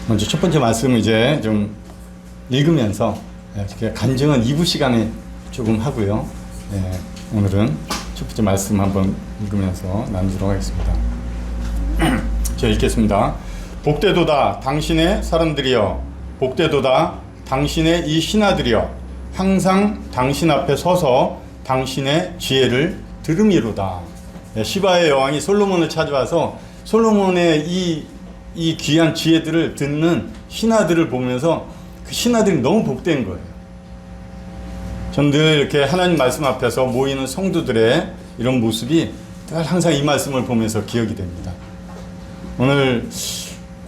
먼저 첫 번째 말씀을 이제 좀 읽으면서 간증은 2부 시간에 조금 하고요. 오늘은 첫 번째 말씀 한번 읽으면서 나누도록 하겠습니다. 제가 읽겠습니다. 복되도다 당신의 사람들이여, 복되도다 당신의 이 신하들이여, 항상 당신 앞에 서서 당신의 지혜를 들음이로다. 시바의 여왕이 솔로몬을 찾아와서 솔로몬의 이 귀한 지혜들을 듣는 신하들을 보면서 그 신하들이 너무 복된 거예요. 전 늘 이렇게 하나님 말씀 앞에서 모이는 성도들의 이런 모습이 늘 항상 이 말씀을 보면서 기억이 됩니다. 오늘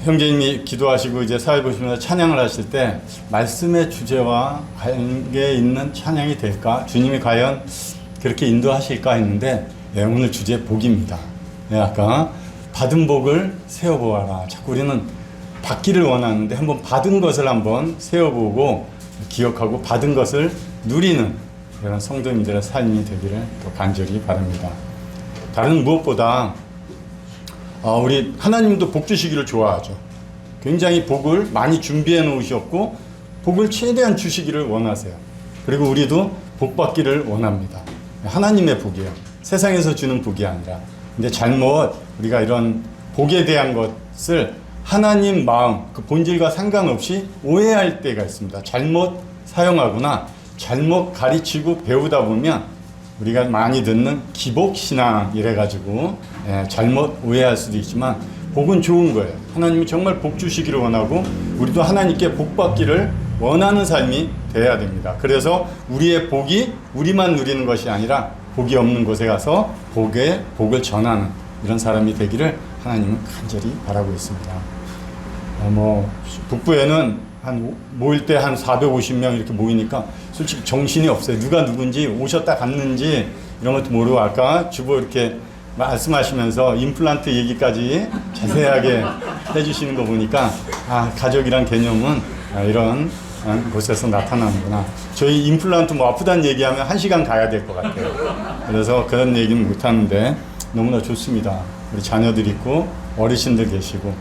형제님이 기도하시고 이제 사회 보시면서 찬양을 하실 때 말씀의 주제와 관계 있는 찬양이 될까? 주님이 과연 그렇게 인도하실까 했는데 오늘 주제 복입니다. 아까 받은 복을 세어보아라. 자꾸 우리는 받기를 원하는데 한번 받은 것을 한번 세어보고 기억하고 받은 것을 누리는 이런 성도님들의 삶이 되기를 또 간절히 바랍니다. 다른 무엇보다 우리 하나님도 복 주시기를 좋아하죠. 굉장히 복을 많이 준비해 놓으셨고 복을 최대한 주시기를 원하세요. 그리고 우리도 복 받기를 원합니다. 하나님의 복이에요. 세상에서 주는 복이 아니라. 근데 잘못 우리가 이런 복에 대한 것을 하나님 마음, 그 본질과 상관없이 오해할 때가 있습니다. 잘못 사용하거나 잘못 가르치고 배우다 보면 우리가 많이 듣는 기복신앙 이래가지고 잘못 오해할 수도 있지만 복은 좋은 거예요. 하나님이 정말 복 주시기를 원하고 우리도 하나님께 복 받기를 원하는 삶이 돼야 됩니다. 그래서 우리의 복이 우리만 누리는 것이 아니라 복이 없는 곳에 가서 복을 전하는 이런 사람이 되기를 하나님은 간절히 바라고 있습니다. 북부에는 모일 때 한 450명 이렇게 모이니까 솔직히 정신이 없어요. 누가 누군지 오셨다 갔는지 이런 것도 모르고 아까 주보 이렇게 말씀하시면서 임플란트 얘기까지 자세하게 해주시는 거 보니까 가족이란 개념은 이런 곳에서 나타나는구나. 저희 임플란트 아프다는 얘기하면 1시간 가야 될 것 같아요. 그래서 그런 얘기는 못하는데 너무나 좋습니다. 우리 자녀들 있고 어르신들 계시고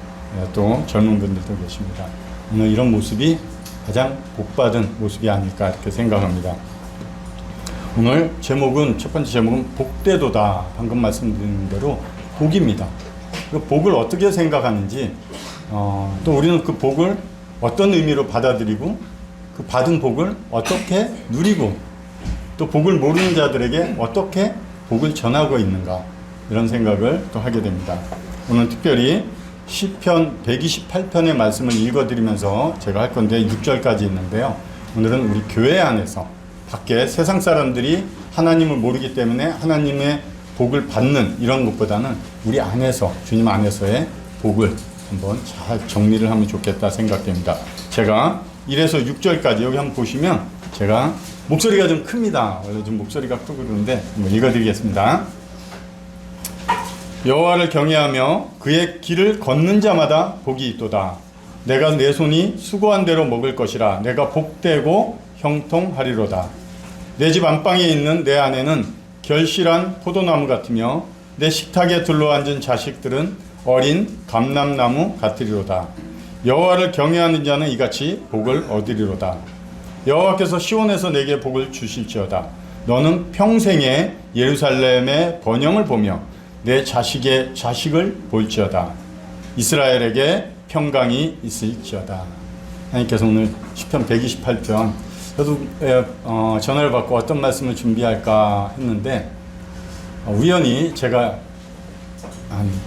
또 젊은 분들도 계십니다. 오늘 이런 모습이 가장 복받은 모습이 아닐까 이렇게 생각합니다. 오늘 첫 번째 제목은 복되도다. 방금 말씀드린 대로 복입니다. 그 복을 어떻게 생각하는지 또 우리는 그 복을 어떤 의미로 받아들이고 그 받은 복을 어떻게 누리고 또 복을 모르는 자들에게 어떻게 복을 전하고 있는가 이런 생각을 또 하게 됩니다. 오늘 특별히 시편 128편의 말씀을 읽어드리면서 제가 할 건데 6절까지 있는데요. 오늘은 우리 교회 안에서 밖에 세상 사람들이 하나님을 모르기 때문에 하나님의 복을 받는 이런 것보다는 우리 안에서 주님 안에서의 복을 한번 잘 정리를 하면 좋겠다 생각됩니다. 제가 1에서 6절까지 여기 한번 보시면 제가 목소리가 좀 큽니다. 원래 좀 목소리가 크고 그러는데 한번 읽어드리겠습니다. 여호와를 경외하며 그의 길을 걷는 자마다 복이 있도다. 내가 내 손이 수고한 대로 먹을 것이라. 내가 복되고 형통하리로다. 내 집 안방에 있는 내 아내는 결실한 포도나무 같으며 내 식탁에 둘러앉은 자식들은 어린 감람나무 같으리로다. 여호와를 경외하는 자는 이같이 복을 얻으리로다. 여호와께서 시온에서 내게 복을 주실지어다. 너는 평생에 예루살렘의 번영을 보며 내 자식의 자식을 볼지어다. 이스라엘에게 평강이 있을지어다. 하나님께서 오늘 시편 128편 저도 전화를 받고 어떤 말씀을 준비할까 했는데 우연히 제가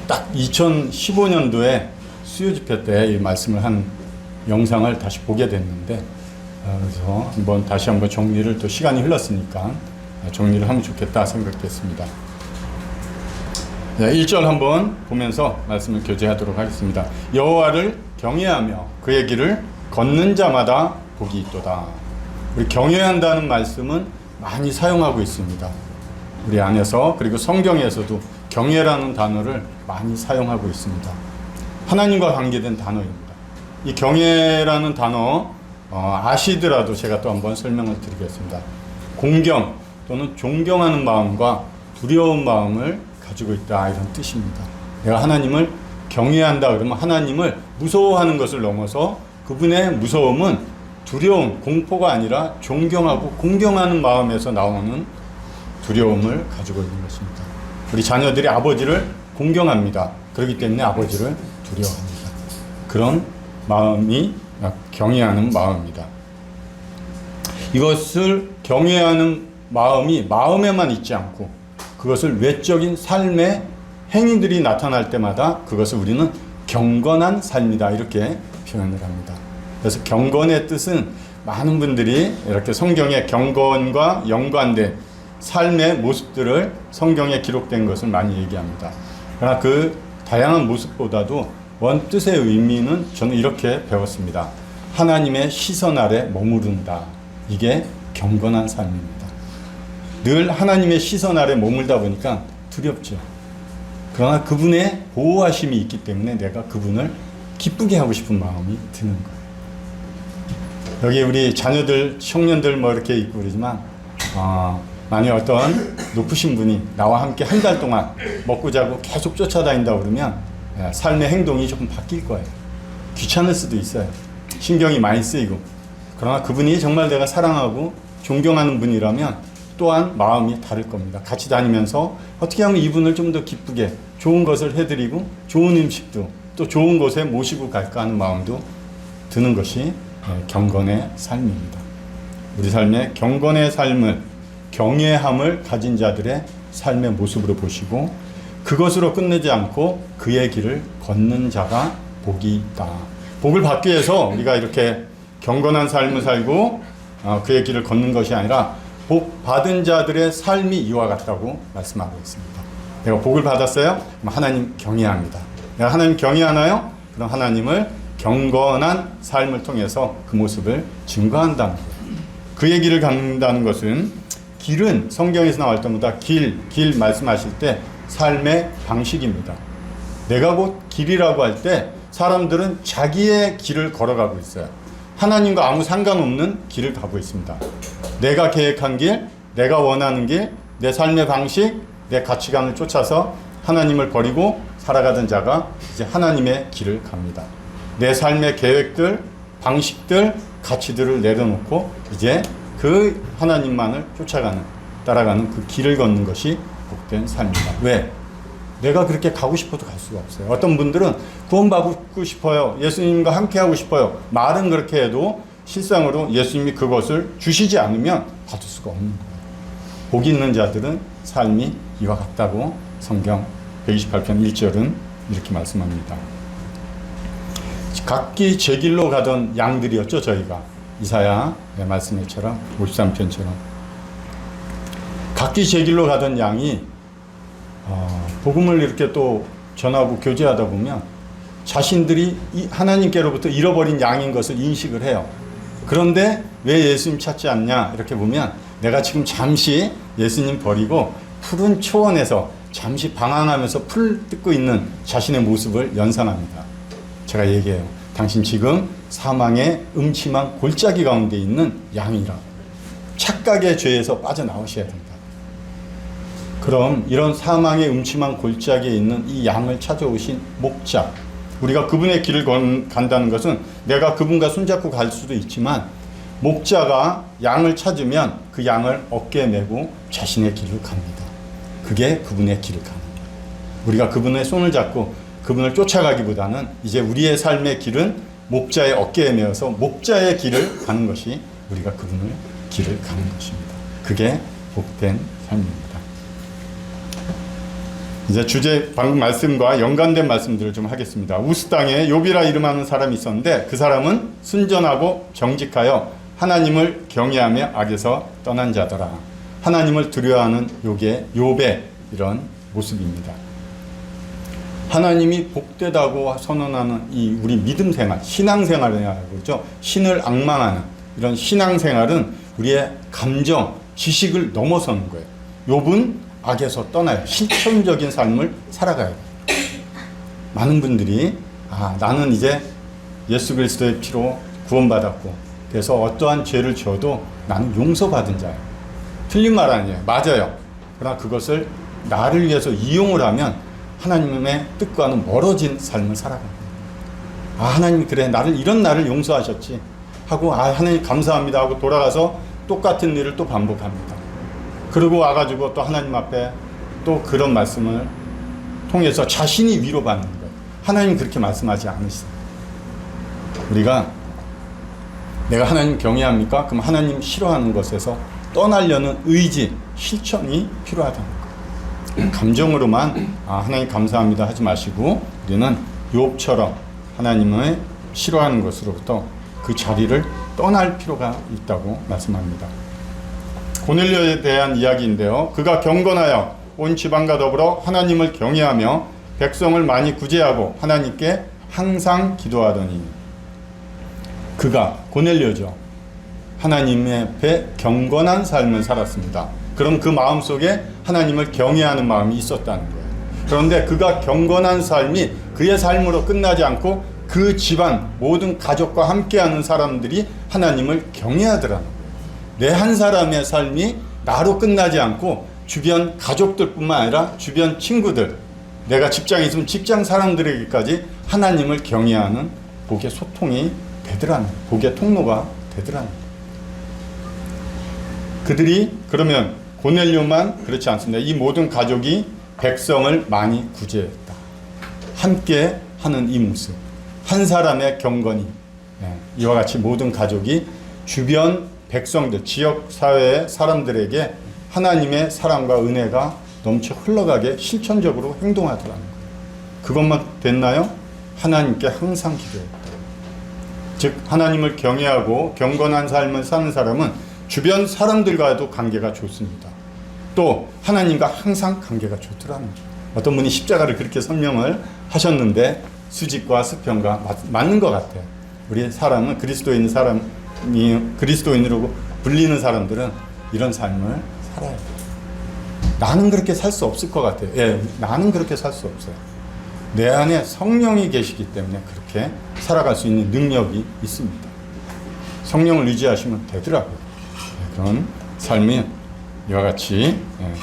딱 2015년도에 수요집회 때 이 말씀을 한 영상을 다시 보게 됐는데 그래서 다시 한번 정리를 또 시간이 흘렀으니까 정리를 하면 좋겠다 생각됐습니다. 1절 한번 보면서 말씀을 교제하도록 하겠습니다. 여호와를 경외하며 그의 길을 걷는 자마다 복이 있도다. 우리 경외한다는 말씀은 많이 사용하고 있습니다. 우리 안에서 그리고 성경에서도 경외라는 단어를 많이 사용하고 있습니다. 하나님과 관계된 단어입니다. 이 경외라는 단어 아시더라도 제가 또 한번 설명을 드리겠습니다. 공경 또는 존경하는 마음과 두려운 마음을 가지고 있다 이런 뜻입니다. 내가 하나님을 경외한다 그러면 하나님을 무서워하는 것을 넘어서 그분의 무서움은 두려움, 공포가 아니라 존경하고 공경하는 마음에서 나오는 두려움을 가지고 있는 것입니다. 우리 자녀들이 아버지를 공경합니다. 그렇기 때문에 아버지를 두려워합니다. 그런 마음이 경외하는 마음입니다. 이것을 경외하는 마음이 마음에만 있지 않고 그것을 외적인 삶의 행위들이 나타날 때마다 그것을 우리는 경건한 삶이다 이렇게 표현을 합니다. 그래서 경건의 뜻은 많은 분들이 이렇게 성경의 경건과 연관된 삶의 모습들을 성경에 기록된 것을 많이 얘기합니다. 그러나 그 다양한 모습보다도 원뜻의 의미는 저는 이렇게 배웠습니다. 하나님의 시선 아래 머무른다. 이게 경건한 삶입니다. 늘 하나님의 시선 아래 머물다 보니까 두렵죠. 그러나 그분의 보호하심이 있기 때문에 내가 그분을 기쁘게 하고 싶은 마음이 드는 거예요. 여기 우리 자녀들, 청년들 뭐 이렇게 있고 그러지만 만약 어떤 높으신 분이 나와 함께 한 달 동안 먹고 자고 계속 쫓아다닌다 그러면 삶의 행동이 조금 바뀔 거예요. 귀찮을 수도 있어요. 신경이 많이 쓰이고. 그러나 그분이 정말 내가 사랑하고 존경하는 분이라면 또한 마음이 다를 겁니다. 같이 다니면서 어떻게 하면 이분을 좀 더 기쁘게 좋은 것을 해드리고 좋은 음식도 또 좋은 곳에 모시고 갈까 하는 마음도 드는 것이 경건의 삶입니다. 우리 삶의 경건의 삶을 경외함을 가진 자들의 삶의 모습으로 보시고 그것으로 끝내지 않고 그의 길을 걷는 자가 복이 있다. 복을 받기 위해서 우리가 이렇게 경건한 삶을 살고 그의 길을 걷는 것이 아니라 복 받은 자들의 삶이 이와 같다고 말씀하고 있습니다. 내가 복을 받았어요? 그럼 하나님 경외합니다. 내가 하나님 경외하나요? 그럼 하나님을 경건한 삶을 통해서 그 모습을 증거한다는 거예요. 그의 길을 걷는다는 것은 길은 성경에서 나올 때마다 길 말씀하실 때 삶의 방식입니다. 내가 곧 길이라고 할 때 사람들은 자기의 길을 걸어가고 있어요. 하나님과 아무 상관없는 길을 가고 있습니다. 내가 계획한 길, 내가 원하는 길, 내 삶의 방식, 내 가치관을 쫓아서 하나님을 버리고 살아가던 자가 이제 하나님의 길을 갑니다. 내 삶의 계획들, 방식들, 가치들을 내려놓고 이제 그 하나님만을 따라가는 그 길을 걷는 것이 복된 삶입니다. 왜? 내가 그렇게 가고 싶어도 갈 수가 없어요. 어떤 분들은 구원받고 싶어요. 예수님과 함께하고 싶어요. 말은 그렇게 해도 실상으로 예수님이 그것을 주시지 않으면 받을 수가 없는 거예요. 복 있는 자들은 삶이 이와 같다고 성경 128편 1절은 이렇게 말씀합니다. 각기 제 길로 가던 양들이었죠. 저희가 이사야 말씀처럼 53편처럼 각기 제 길로 가던 양이 복음을 이렇게 또 전하고 교제하다 보면 자신들이 하나님께로부터 잃어버린 양인 것을 인식을 해요. 그런데 왜 예수님 찾지 않냐 이렇게 보면 내가 지금 잠시 예수님 버리고 푸른 초원에서 잠시 방황하면서 풀 뜯고 있는 자신의 모습을 연상합니다. 제가 얘기해요. 당신 지금 사망의 음침한 골짜기 가운데 있는 양이라. 착각의 죄에서 빠져나오셔야 됩니다. 그럼 이런 사망의 음침한 골짜기에 있는 이 양을 찾아오신 목자, 우리가 그분의 길을 간다는 것은 내가 그분과 손잡고 갈 수도 있지만 목자가 양을 찾으면 그 양을 어깨에 메고 자신의 길을 갑니다. 그게 그분의 길을 가는 거예요. 우리가 그분의 손을 잡고 그분을 쫓아가기보다는 이제 우리의 삶의 길은 목자의 어깨에 메어서 목자의 길을 가는 것이 우리가 그분의 길을 가는 것입니다. 그게 복된 삶입니다. 이제 주제 방금 말씀과 연관된 말씀들을 좀 하겠습니다. 우스 땅에 욥이라 이름하는 사람이 있었는데 그 사람은 순전하고 정직하여 하나님을 경외하며 악에서 떠난 자더라. 하나님을 두려워하는 욥의 이런 모습입니다. 하나님이 복되다고 선언하는 이 우리 믿음 생활, 신앙 생활이라고 그러죠. 신을 앙망하는 이런 신앙 생활은 우리의 감정, 지식을 넘어서는 거예요. 욥은 악에서 떠나요. 실천적인 삶을 살아가야 돼요. 많은 분들이 나는 이제 예수 그리스도의 피로 구원받았고 그래서 어떠한 죄를 지어도 나는 용서받은 자예요. 틀린 말 아니에요. 맞아요. 그러나 그것을 나를 위해서 이용을 하면 하나님의 뜻과는 멀어진 삶을 살아갑니다. 아, 하나님 그래 나를 이런 나를 용서하셨지 하고 아, 하나님 감사합니다 하고 돌아가서 똑같은 일을 또 반복합니다. 그러고 와가지고 또 하나님 앞에 또 그런 말씀을 통해서 자신이 위로받는 거예요. 하나님 그렇게 말씀하지 않으시죠. 우리가 내가 하나님 경외합니까? 그럼 하나님 싫어하는 것에서 떠나려는 의지, 실천이 필요하다는 거예요. 감정으로만 아, 하나님 감사합니다 하지 마시고 우리는 욥처럼 하나님의 싫어하는 것으로부터 그 자리를 떠날 필요가 있다고 말씀합니다. 고넬료에 대한 이야기인데요. 그가 경건하여 온 지방과 더불어 하나님을 경외하며 백성을 많이 구제하고 하나님께 항상 기도하더니 그가 고넬료죠. 하나님의 앞에 경건한 삶을 살았습니다. 그럼 그 마음속에 하나님을 경외하는 마음이 있었다는 거예요. 그런데 그가 경건한 삶이 그의 삶으로 끝나지 않고 그 집안 모든 가족과 함께하는 사람들이 하나님을 경외하더라는 거예요. 내 한 사람의 삶이 나로 끝나지 않고 주변 가족들뿐만 아니라 주변 친구들, 내가 직장에 있으면 직장 사람들에게까지 하나님을 경외하는 복의 소통이 되더라는 거예요. 복의 통로가 되더라는 거예요. 그들이 그러면 고넬료만 그렇지 않습니다. 이 모든 가족이 백성을 많이 구제했다. 함께 하는 이 모습, 한 사람의 경건이 이와 같이 모든 가족이 주변 백성들, 지역사회의 사람들에게 하나님의 사랑과 은혜가 넘쳐 흘러가게 실천적으로 행동하더라는 거예요. 그것만 됐나요? 하나님께 항상 기도했다. 즉 하나님을 경외하고 경건한 삶을 사는 사람은 주변 사람들과도 관계가 좋습니다. 또 하나님과 항상 관계가 좋더라는 거예요. 어떤 분이 십자가를 그렇게 설명을 하셨는데 수직과 수평과 맞는 것 같아요. 우리 사람은 그리스도인 사람이 그리스도인으로 불리는 사람들은 이런 삶을 살아야 돼요. 나는 그렇게 살 수 없을 것 같아요. 예, 나는 그렇게 살 수 없어요. 내 안에 성령이 계시기 때문에 그렇게 살아갈 수 있는 능력이 있습니다. 성령을 의지하시면 되더라고요. 그런 삶이 이와 같이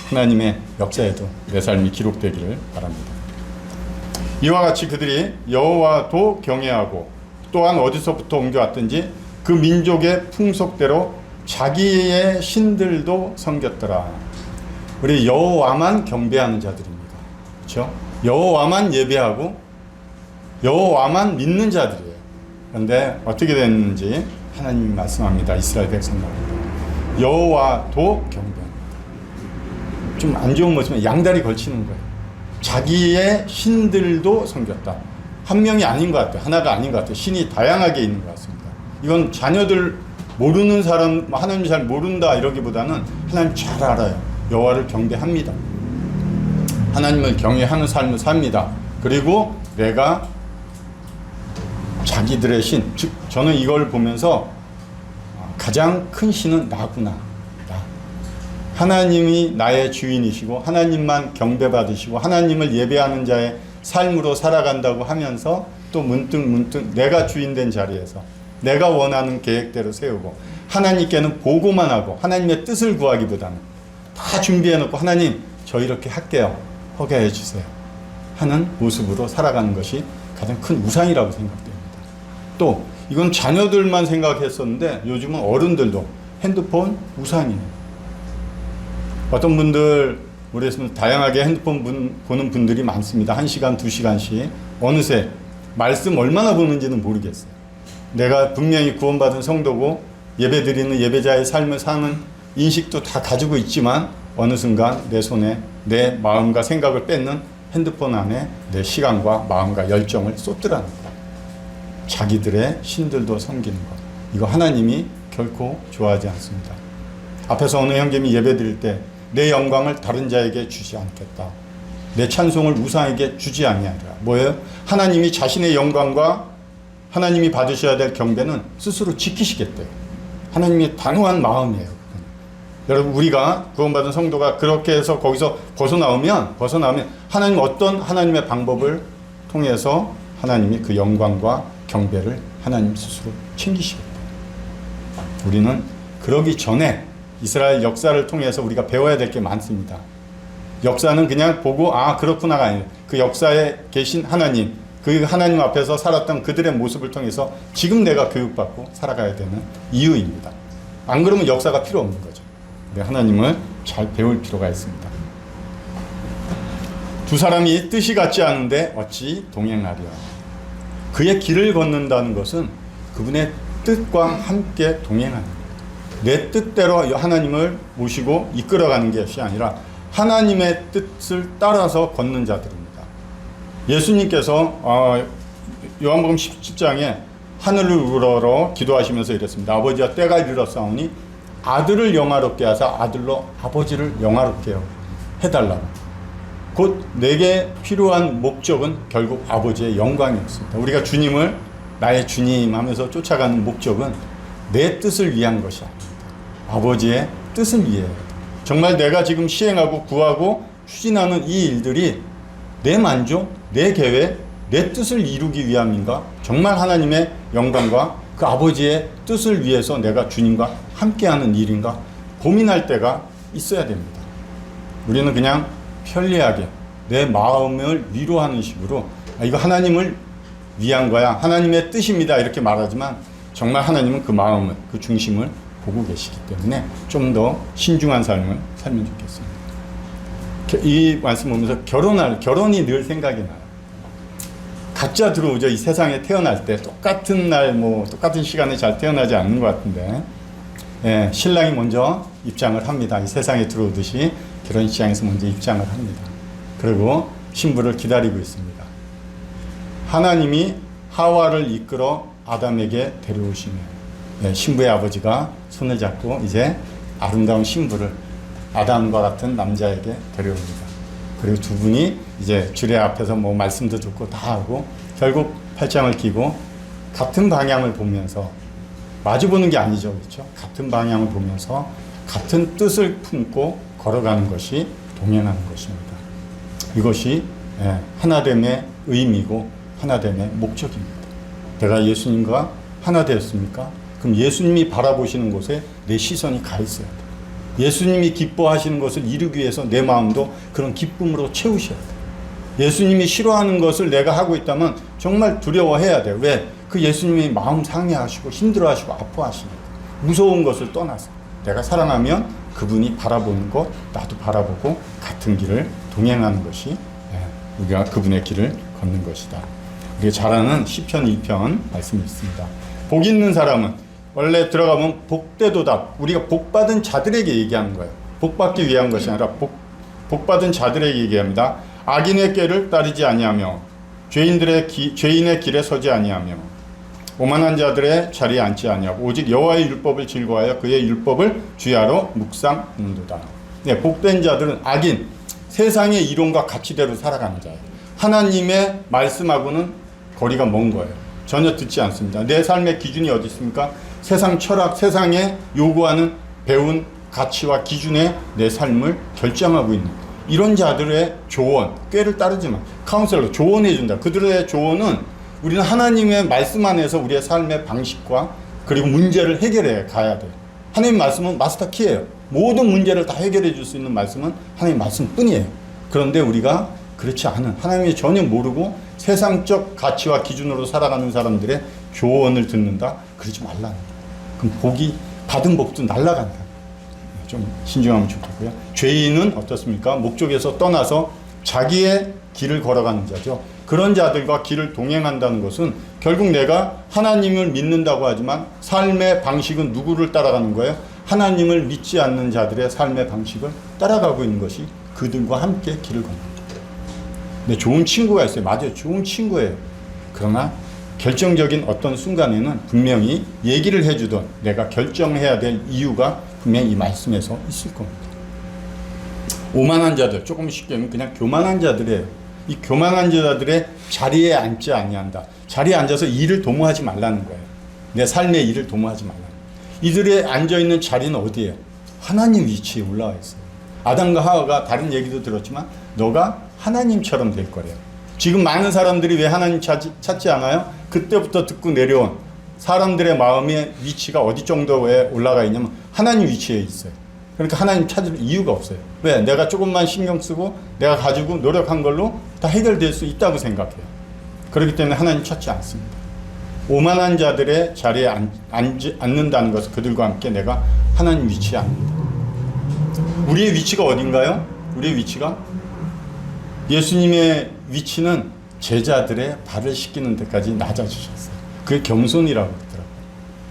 하나님의 역사에도 내 삶이 기록되기를 바랍니다. 이와 같이 그들이 여호와도 경외하고 또한 어디서부터 옮겨왔든지 그 민족의 풍속대로 자기의 신들도 섬겼더라. 우리 여호와만 경배하는 자들입니다. 그렇죠? 여호와만 예배하고 여호와만 믿는 자들이에요. 그런데 어떻게 됐는지 하나님이 말씀합니다. 이스라엘 백성들 여호와도 경배합니다. 좀 안 좋은 모습은 양다리 걸치는 거예요. 자기의 신들도 섬겼다. 한 명이 아닌 것 같아요. 하나가 아닌 것 같아요. 신이 다양하게 있는 것 같습니다. 이건 자녀들 모르는 사람, 하나님 잘 모른다 이러기보다는 하나님 잘 알아요. 여호와를 경배합니다. 하나님을 경외하는 삶을 삽니다. 그리고 내가 자기들의 신, 즉 저는 이걸 보면서 가장 큰 신은 나구나. 하나님이 나의 주인이시고 하나님만 경배받으시고 하나님을 예배하는 자의 삶으로 살아간다고 하면서 또 문득 내가 주인된 자리에서 내가 원하는 계획대로 세우고 하나님께는 보고만 하고 하나님의 뜻을 구하기보다는 다 준비해놓고 하나님 저 이렇게 할게요. 허가해 주세요. 하는 모습으로 살아가는 것이 가장 큰 우상이라고 생각됩니다. 또 이건 자녀들만 생각했었는데 요즘은 어른들도 핸드폰 우상이에요. 어떤 분들 우리에서는 다양하게 핸드폰 보는 분들이 많습니다. 1시간, 2시간씩. 어느새 말씀 얼마나 보는지는 모르겠어요. 내가 분명히 구원받은 성도고 예배드리는 예배자의 삶을 사는 인식도 다 가지고 있지만 어느 순간 내 손에 내 마음과 생각을 뺏는 핸드폰 안에 내 시간과 마음과 열정을 쏟더라는 것. 자기들의 신들도 섬기는 것. 이거 하나님이 결코 좋아하지 않습니다. 앞에서 어느 형제님이 예배드릴 때 내 영광을 다른 자에게 주지 않겠다. 내 찬송을 우상에게 주지 아니하리라. 뭐예요? 하나님이 자신의 영광과 하나님이 받으셔야 될 경배는 스스로 지키시겠대요. 하나님의 단호한 마음이에요. 여러분 우리가 구원받은 성도가 그렇게 해서 거기서 벗어나오면 하나님 어떤 하나님의 방법을 통해서 하나님이 그 영광과 경배를 하나님 스스로 챙기시겠대요. 우리는 그러기 전에 이스라엘 역사를 통해서 우리가 배워야 될 게 많습니다. 역사는 그냥 보고 아 그렇구나가 아니에요. 그 역사에 계신 하나님, 그 그 하나님 앞에서 살았던 그들의 모습을 통해서 지금 내가 교육받고 살아가야 되는 이유입니다. 안 그러면 역사가 필요 없는 거죠. 하나님을 잘 배울 필요가 있습니다. 두 사람이 뜻이 같지 않은데 어찌 동행하리요. 그의 길을 걷는다는 것은 그분의 뜻과 함께 동행하는 거예요. 내 뜻대로 하나님을 모시고 이끌어가는 것이 아니라 하나님의 뜻을 따라서 걷는 자들입니다. 예수님께서 요한복음 10장에 하늘을 우러러 기도하시면서 이랬습니다. 아버지와 때가 이르렀사오니 아들을 영화롭게 하사 아들로 아버지를 영화롭게 해달라고. 곧 내게 필요한 목적은 결국 아버지의 영광이었습니다. 우리가 주님을 나의 주님 하면서 쫓아가는 목적은 내 뜻을 위한 것이 아닙니다. 아버지의 뜻을 위해요. 정말 내가 지금 시행하고 구하고 추진하는 이 일들이 내 만족, 내 계획, 내 뜻을 이루기 위함인가? 정말 하나님의 영광과 그 아버지의 뜻을 위해서 내가 주님과 함께하는 일인가? 고민할 때가 있어야 됩니다. 우리는 그냥 편리하게 내 마음을 위로하는 식으로 이거 하나님을 위한 거야, 하나님의 뜻입니다 이렇게 말하지만 정말 하나님은 그 마음을, 그 중심을 보고 계시기 때문에 좀 더 신중한 삶을 살면 좋겠습니다. 이 말씀 보면서 결혼이 늘 생각이 나요. 각자 들어오죠. 이 세상에 태어날 때 똑같은 날, 똑같은 시간에 잘 태어나지 않는 것 같은데, 예, 신랑이 먼저 입장을 합니다. 이 세상에 들어오듯이 결혼식장에서 먼저 입장을 합니다. 그리고 신부를 기다리고 있습니다. 하나님이 하와를 이끌어 아담에게 데려오시며, 예, 신부의 아버지가 손을 잡고 이제 아름다운 신부를 아담과 같은 남자에게 데려옵니다. 그리고 두 분이 이제 주례 앞에서 말씀도 듣고 다 하고 결국 팔짱을 끼고 같은 방향을 보면서, 마주 보는 게 아니죠, 그렇죠? 같은 방향을 보면서 같은 뜻을 품고 걸어가는 것이 동행하는 것입니다. 이것이 하나됨의 의미고 하나됨의 목적입니다. 내가 예수님과 하나 되었습니까? 그럼 예수님이 바라보시는 곳에 내 시선이 가 있어야 돼요. 예수님이 기뻐하시는 것을 이루기 위해서 내 마음도 그런 기쁨으로 채우셔야 돼요. 예수님이 싫어하는 것을 내가 하고 있다면 정말 두려워해야 돼요. 왜? 그 예수님이 마음 상해하시고 힘들어하시고 아파하시니까. 무서운 것을 떠나서 내가 사랑하면 그분이 바라보는 것 나도 바라보고 같은 길을 동행하는 것이 우리가 그분의 길을 걷는 것이다. 우리가 잘 아는 시편 2편 말씀이 있습니다. 복 있는 사람은 원래 들어가면 복되도다. 우리가 복받은 자들에게 얘기하는 거예요. 복받기 위한 것이 아니라 복받은 자들에게 얘기합니다. 악인의 꾀를 따르지 아니하며 죄인의 길에 서지 아니하며 오만한 자들의 자리에 앉지 아니하고 오직 여호와의 율법을 즐거워하여 그의 율법을 주야로 묵상하는도다. 네, 복된 자들은 악인, 세상의 이론과 가치대로 살아가는 자예요. 하나님의 말씀하고는 거리가 먼 거예요. 전혀 듣지 않습니다. 내 삶의 기준이 어디 있습니까? 세상 철학, 세상에 요구하는 배운 가치와 기준에 내 삶을 결정하고 있는 이런 자들의 조언, 꾀를 따르지만 카운셀러, 조언해준다. 그들의 조언은 우리는 하나님의 말씀 안에서 우리의 삶의 방식과 그리고 문제를 해결해 가야 돼요. 하나님 말씀은 마스터 키예요. 모든 문제를 다 해결해 줄 수 있는 말씀은 하나님 말씀뿐이에요. 그런데 우리가 그렇지 않은, 하나님이 전혀 모르고 세상적 가치와 기준으로 살아가는 사람들의 조언을 듣는다? 그러지 말라는 거예요. 그럼 복이, 받은 복도 날아간다. 좀 신중하면 좋겠고요. 죄인은 어떻습니까? 목적에서 떠나서 자기의 길을 걸어가는 자죠. 그런 자들과 길을 동행한다는 것은 결국 내가 하나님을 믿는다고 하지만 삶의 방식은 누구를 따라가는 거예요? 하나님을 믿지 않는 자들의 삶의 방식을 따라가고 있는 것이 그들과 함께 길을 걷는 거예요. 근데 좋은 친구가 있어요. 맞아요. 좋은 친구예요. 그러나 결정적인 어떤 순간에는 분명히 얘기를 해주던 내가 결정해야 될 이유가 분명히 이 말씀에서 있을 겁니다. 오만한 자들, 조금 쉽게 하면 그냥 교만한 자들이에요. 이 교만한 자들의 자리에 앉지 아니한다. 자리에 앉아서 일을 도모하지 말라는 거예요. 내 삶의 일을 도모하지 말라는 거예요. 이들의 앉아있는 자리는 어디예요? 하나님 위치에 올라와 있어요. 아담과 하와가 다른 얘기도 들었지만 너가 하나님처럼 될 거래요. 지금 많은 사람들이 왜 하나님 찾지 않아요? 그때부터 듣고 내려온 사람들의 마음의 위치가 어디 정도에 올라가 있냐면 하나님 위치에 있어요. 그러니까 하나님 찾을 이유가 없어요. 왜? 내가 조금만 신경 쓰고 내가 가지고 노력한 걸로 다 해결될 수 있다고 생각해요. 그렇기 때문에 하나님 찾지 않습니다. 오만한 자들의 자리에 앉는다는 것은 그들과 함께 내가 하나님 위치에 앉는다. 우리의 위치가 어딘가요? 우리의 위치가 예수님의 위치는 제자들의 발을 씻기는 데까지 낮아지셨어요. 그게 겸손이라고 그러더라고요.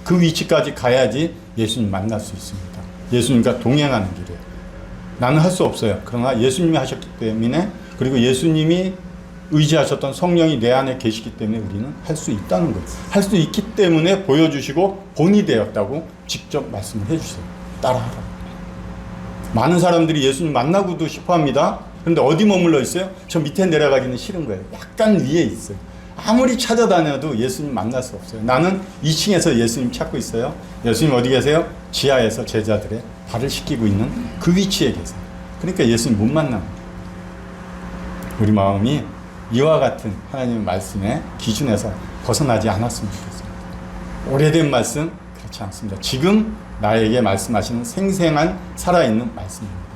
그 위치까지 가야지 예수님 만날 수 있습니다. 예수님과 동행하는 길이에요. 나는 할 수 없어요. 그러나 예수님이 하셨기 때문에, 그리고 예수님이 의지하셨던 성령이 내 안에 계시기 때문에 우리는 할 수 있다는 거예요. 할 수 있기 때문에 보여주시고 본이 되었다고 직접 말씀을 해주세요. 따라하라. 많은 사람들이 예수님 만나고도 싶어 합니다. 그런데 어디 머물러 있어요? 저 밑에 내려가기는 싫은 거예요. 약간 위에 있어요. 아무리 찾아다녀도 예수님 만날 수 없어요. 나는 2층에서 예수님 찾고 있어요. 예수님 어디 계세요? 지하에서 제자들의 발을 씻기고 있는 그 위치에 계세요. 그러니까 예수님 못 만납니다. 우리 마음이 이와 같은 하나님의 말씀의 기준에서 벗어나지 않았으면 좋겠습니다. 오래된 말씀 그렇지 않습니다. 지금 나에게 말씀하시는 생생한 살아있는 말씀입니다.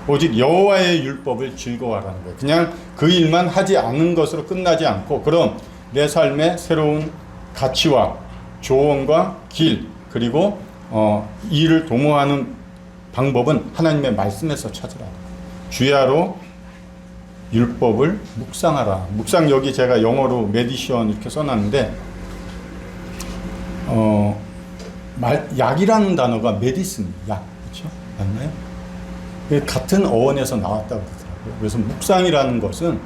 오직 여호와의 율법을 즐거워하라는 거예요. 그냥 그 일만 하지 않는 것으로 끝나지 않고, 그럼 내 삶의 새로운 가치와 조언과 길, 그리고 이를 도모하는 방법은 하나님의 말씀에서 찾으라. 주야로 율법을 묵상하라. 묵상, 여기 제가 영어로 메디션 이렇게 써놨는데, 약이라는 단어가 메디슨, 약, 그렇죠? 맞나요? 같은 어원에서 나왔다고 그러더라고요. 그래서 묵상이라는 것은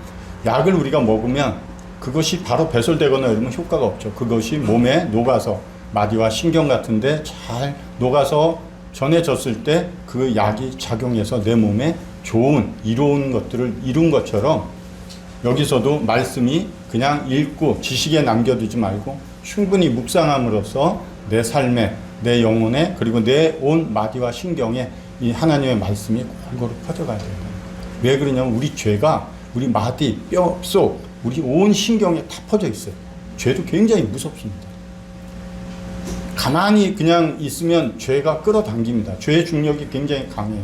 약을 우리가 먹으면 그것이 바로 배설되거나 이러면 효과가 없죠. 그것이 몸에 녹아서 마디와 신경 같은데 잘 녹아서 전해졌을 때 그 약이 작용해서 내 몸에 좋은 이로운 것들을 이룬 것처럼, 여기서도 말씀이 그냥 읽고 지식에 남겨두지 말고 충분히 묵상함으로써 내 삶에, 내 영혼에, 그리고 내 온 마디와 신경에 이 하나님의 말씀이 골고루 퍼져가야 된다. 왜 그러냐면 우리 죄가 우리 마디, 뼈 속, 우리 온 신경에 다 퍼져 있어요. 죄도 굉장히 무섭습니다. 가만히 그냥 있으면 죄가 끌어당깁니다. 죄의 중력이 굉장히 강해요.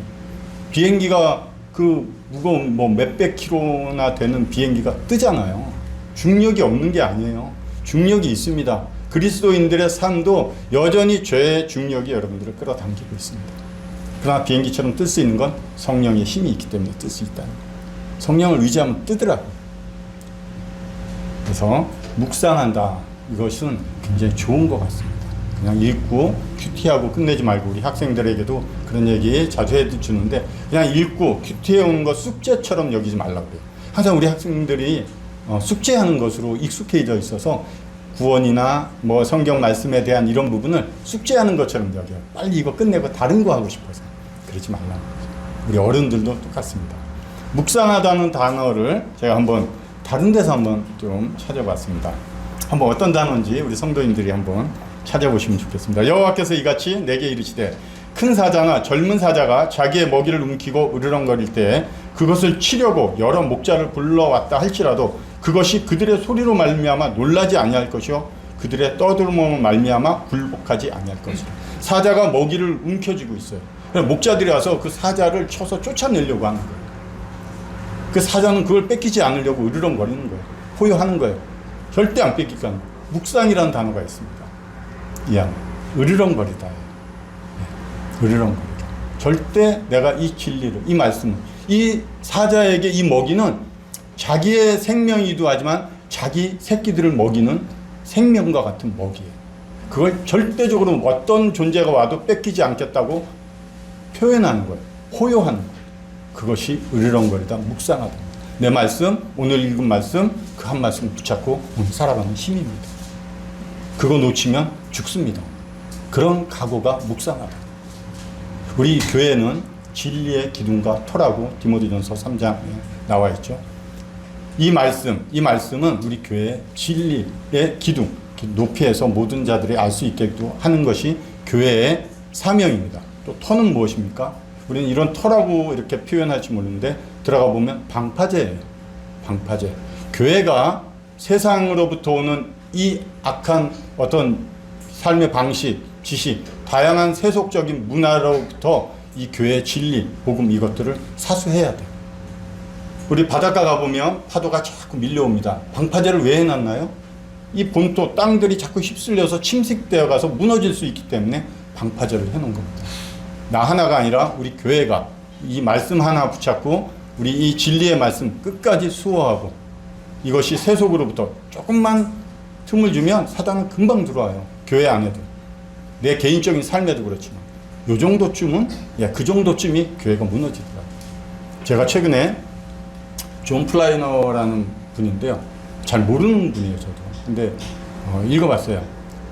비행기가 그 무거운 몇백 킬로나 되는 비행기가 뜨잖아요. 중력이 없는 게 아니에요. 중력이 있습니다. 그리스도인들의 삶도 여전히 죄의 중력이 여러분들을 끌어당기고 있습니다. 그러나 비행기처럼 뜰 수 있는 건 성령의 힘이 있기 때문에 뜰 수 있다는 거예요. 성령을 의지하면 뜨더라고요. 그래서 묵상한다. 이것은 굉장히 좋은 것 같습니다. 그냥 읽고 큐티하고 끝내지 말고, 우리 학생들에게도 그런 얘기 자주 해주는데, 그냥 읽고 큐티해오는 것 숙제처럼 여기지 말라고 그래요. 항상 우리 학생들이 숙제하는 것으로 익숙해져 있어서 구원이나 성경 말씀에 대한 이런 부분을 숙제하는 것처럼 여겨요. 빨리 이거 끝내고 다른 거 하고 싶어서. 그러지 말라는 거죠. 우리 어른들도 똑같습니다. 묵상하다는 단어를 제가 한번 다른 데서 한번 좀 찾아봤습니다. 한번 어떤 단어인지 우리 성도님들이 한번 찾아보시면 좋겠습니다. 여호와께서 이같이 내게 이르시되, 큰 사자나 젊은 사자가 자기의 먹이를 움키고 으르렁거릴 때 그것을 치려고 여러 목자를 불러왔다 할지라도 그것이 그들의 소리로 말미암아 놀라지 아니할 것이요 그들의 떠들음으로 말미암아 굴복하지 아니할 것이라. 사자가 먹이를 움켜쥐고 있어요. 목자들이 와서 그 사자를 쳐서 쫓아내려고 하는 거예요. 그 사자는 그걸 뺏기지 않으려고 으르렁거리는 거예요. 포효하는 거예요. 절대 안 뺏길 거예요. 묵상이라는 단어가 있습니다. 이 안에 으르렁거리다. 으르렁거리다. 절대 내가 이 진리를, 이 말씀을, 이 사자에게 이 먹이는 자기의 생명이기도 하지만 자기 새끼들을 먹이는 생명과 같은 먹이에요. 그걸 절대적으로 어떤 존재가 와도 뺏기지 않겠다고 표현하는 거예요. 포효하는 거예요. 그것이 으르렁거리다, 묵상하다. 내 말씀, 오늘 읽은 말씀, 그 한 말씀 붙잡고 오늘 살아가는 힘입니다. 그거 놓치면 죽습니다. 그런 각오가 묵상하다. 우리 교회는 진리의 기둥과 터라고 디모데전서 3장에 나와 있죠. 이 말씀은 우리 교회의 진리의 기둥, 높이에서 모든 자들이 알 수 있게도 하는 것이 교회의 사명입니다. 또 터는 무엇입니까? 우리는 이런 터라고 이렇게 표현할지 모르는데 들어가 보면 방파제예요. 방파제. 교회가 세상으로부터 오는 이 악한 어떤 삶의 방식, 지식, 다양한 세속적인 문화로부터 이 교회의 진리, 복음 이것들을 사수해야 돼요. 우리 바닷가 가보면 파도가 자꾸 밀려옵니다. 방파제를 왜 해놨나요? 이 본토 땅들이 자꾸 휩쓸려서 침식되어 가서 무너질 수 있기 때문에 방파제를 해놓은 겁니다. 나 하나가 아니라 우리 교회가 이 말씀 하나 붙잡고 우리 이 진리의 말씀 끝까지 수호하고, 이것이 세속으로부터 조금만 틈을 주면 사단은 금방 들어와요. 교회 안에도, 내 개인적인 삶에도 그렇지만 요 정도쯤은, 그 정도쯤이 교회가 무너지더라고요. 제가 최근에 존 플라이너라는 분인데요, 잘 모르는 분이에요 저도. 근데 읽어봤어요.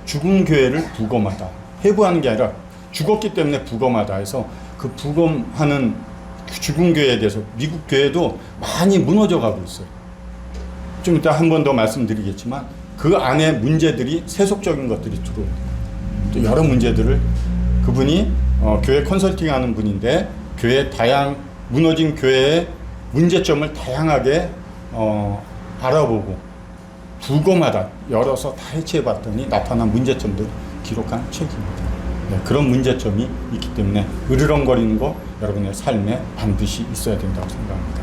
죽은 교회를 부검하다, 회부하는 게 아니라 죽었기 때문에 부검하다 해서, 그 부검하는 죽은 교회에 대해서 미국 교회도 많이 무너져 가고 있어요. 좀 이따 한 번 더 말씀드리겠지만 그 안에 문제들이, 세속적인 것들이 들어옵니다. 또 여러 문제들을, 그분이 교회 컨설팅하는 분인데, 교회 무너진 교회의 문제점을 다양하게 알아보고 부검하다, 열어서 다 해체해봤더니 나타난 문제점들 기록한 책입니다. 그런 문제점이 있기 때문에 으르렁거리는 거 여러분의 삶에 반드시 있어야 된다고 생각합니다.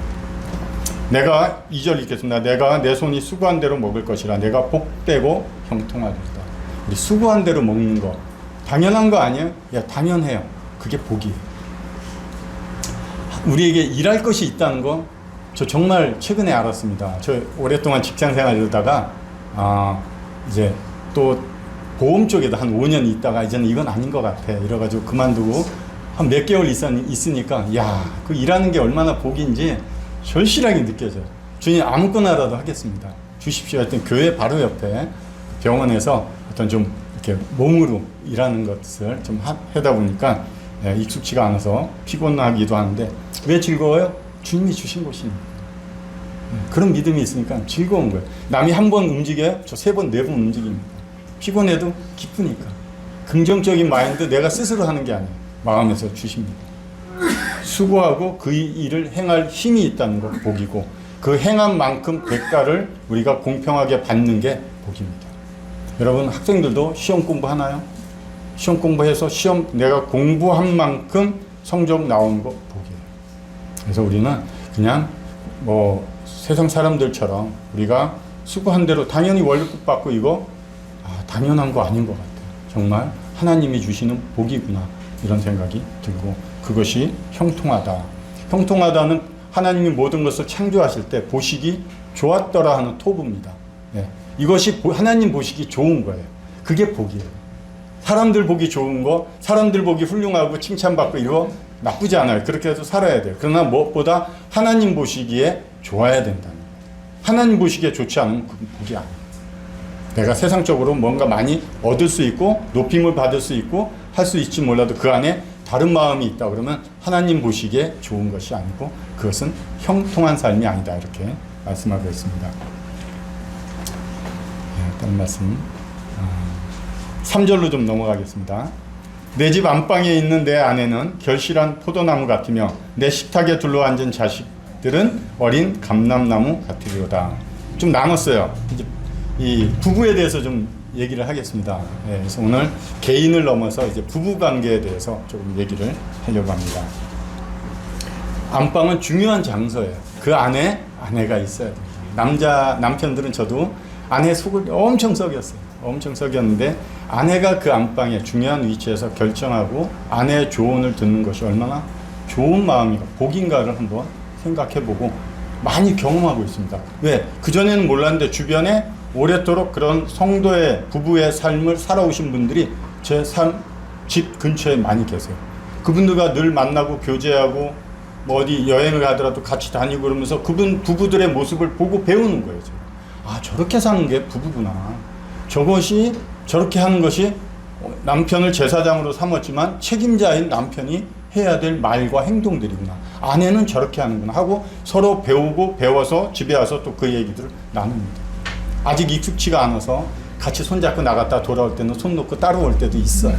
내가 2절 읽겠습니다. 내가 내 손이 수고한 대로 먹을 것이라. 내가 복되고 형통하리이다. 우리 수고한 대로 먹는 거 당연한 거 아니에요? 당연해요. 그게 복이에요. 우리에게 일할 것이 있다는 거 저 정말 최근에 알았습니다. 저 오랫동안 직장생활 이러다가 이제 또 보험 쪽에도 한 5년 있다가 이제는 이건 아닌 것 같아 이래가지고 그만두고 한 몇 개월 있으니까 그 일하는 게 얼마나 복인지 절실하게 느껴져요. 주님 아무거나라도 하겠습니다. 주십시오 했더니 교회 바로 옆에 병원에서 어떤 좀 이렇게 몸으로 일하는 것을 좀 하다 보니까 익숙치가 않아서 피곤하기도 하는데, 왜 즐거워요? 주님이 주신 곳이니까. 그런 믿음이 있으니까 즐거운 거예요. 남이 한 번 움직여요? 저 3번, 4번 움직입니다. 피곤해도 기쁘니까. 긍정적인 마인드 내가 스스로 하는 게 아니에요. 마음에서 주십니다. 수고하고 그 일을 행할 힘이 있다는 거 복이고, 그 행한 만큼 대가를 우리가 공평하게 받는 게 복입니다. 여러분 학생들도 시험 공부하나요? 시험 공부해서 내가 공부한 만큼 성적 나오는 거 복이에요. 그래서 우리는 그냥 세상 사람들처럼 우리가 수고한 대로 당연히 월급 받고 이거 당연한 거 아닌 것 같아요. 정말 하나님이 주시는 복이구나 이런 생각이 들고, 그것이 형통하다. 형통하다는 하나님이 모든 것을 창조하실 때 보시기 좋았더라 하는 토부입니다. 이것이 하나님 보시기 좋은 거예요. 그게 복이에요. 사람들 보기 좋은 거, 사람들 보기 훌륭하고 칭찬받고 이거 나쁘지 않아요. 그렇게 해서 살아야 돼요. 그러나 무엇보다 하나님 보시기에 좋아야 된다는 거예요. 하나님 보시기에 좋지 않으면 그건 복이 아니에요. 내가 세상적으로 뭔가 많이 얻을 수 있고 높임을 받을 수 있고 할 수 있지 몰라도 그 안에 다른 마음이 있다 그러면 하나님 보시기에 좋은 것이 아니고 그것은 형통한 삶이 아니다, 이렇게 말씀하고 있습니다. 다른 말씀 3절로 좀 넘어가겠습니다. 내 집 안방에 있는 내 아내는 결실한 포도나무 같으며 내 식탁에 둘러앉은 자식들은 어린 감람나무 같으리로다. 좀 나눴어요. 이제 이 부부에 대해서 좀 얘기를 하겠습니다. 그래서 오늘 개인을 넘어서 이제 부부 관계에 대해서 조금 얘기를 하려고 합니다. 안방은 중요한 장소예요. 그 안에 아내가 있어야 됩니다. 남편들은 저도 아내 속을 엄청 썩였어요. 엄청 썩였는데 아내가 그 안방에 중요한 위치에서 결정하고 아내의 조언을 듣는 것이 얼마나 좋은 마음인가, 복인가를 한번 생각해보고 많이 경험하고 있습니다. 왜? 그전에는 몰랐는데 주변에 오랫도록 그런 성도의 부부의 삶을 살아오신 분들이 제 집 근처에 많이 계세요. 그분들과 늘 만나고 교제하고 어디 여행을 가더라도 같이 다니고 그러면서 그분 부부들의 모습을 보고 배우는 거예요. 저렇게 사는 게 부부구나. 저것이 저렇게 하는 것이 남편을 제사장으로 삼았지만 책임자인 남편이 해야 될 말과 행동들이구나. 아내는 저렇게 하는구나 하고 서로 배우고 배워서 집에 와서 또 그 얘기들을 나눕니다. 아직 익숙치가 않아서 같이 손잡고 나갔다 돌아올 때는 손 놓고 따라올 때도 있어요.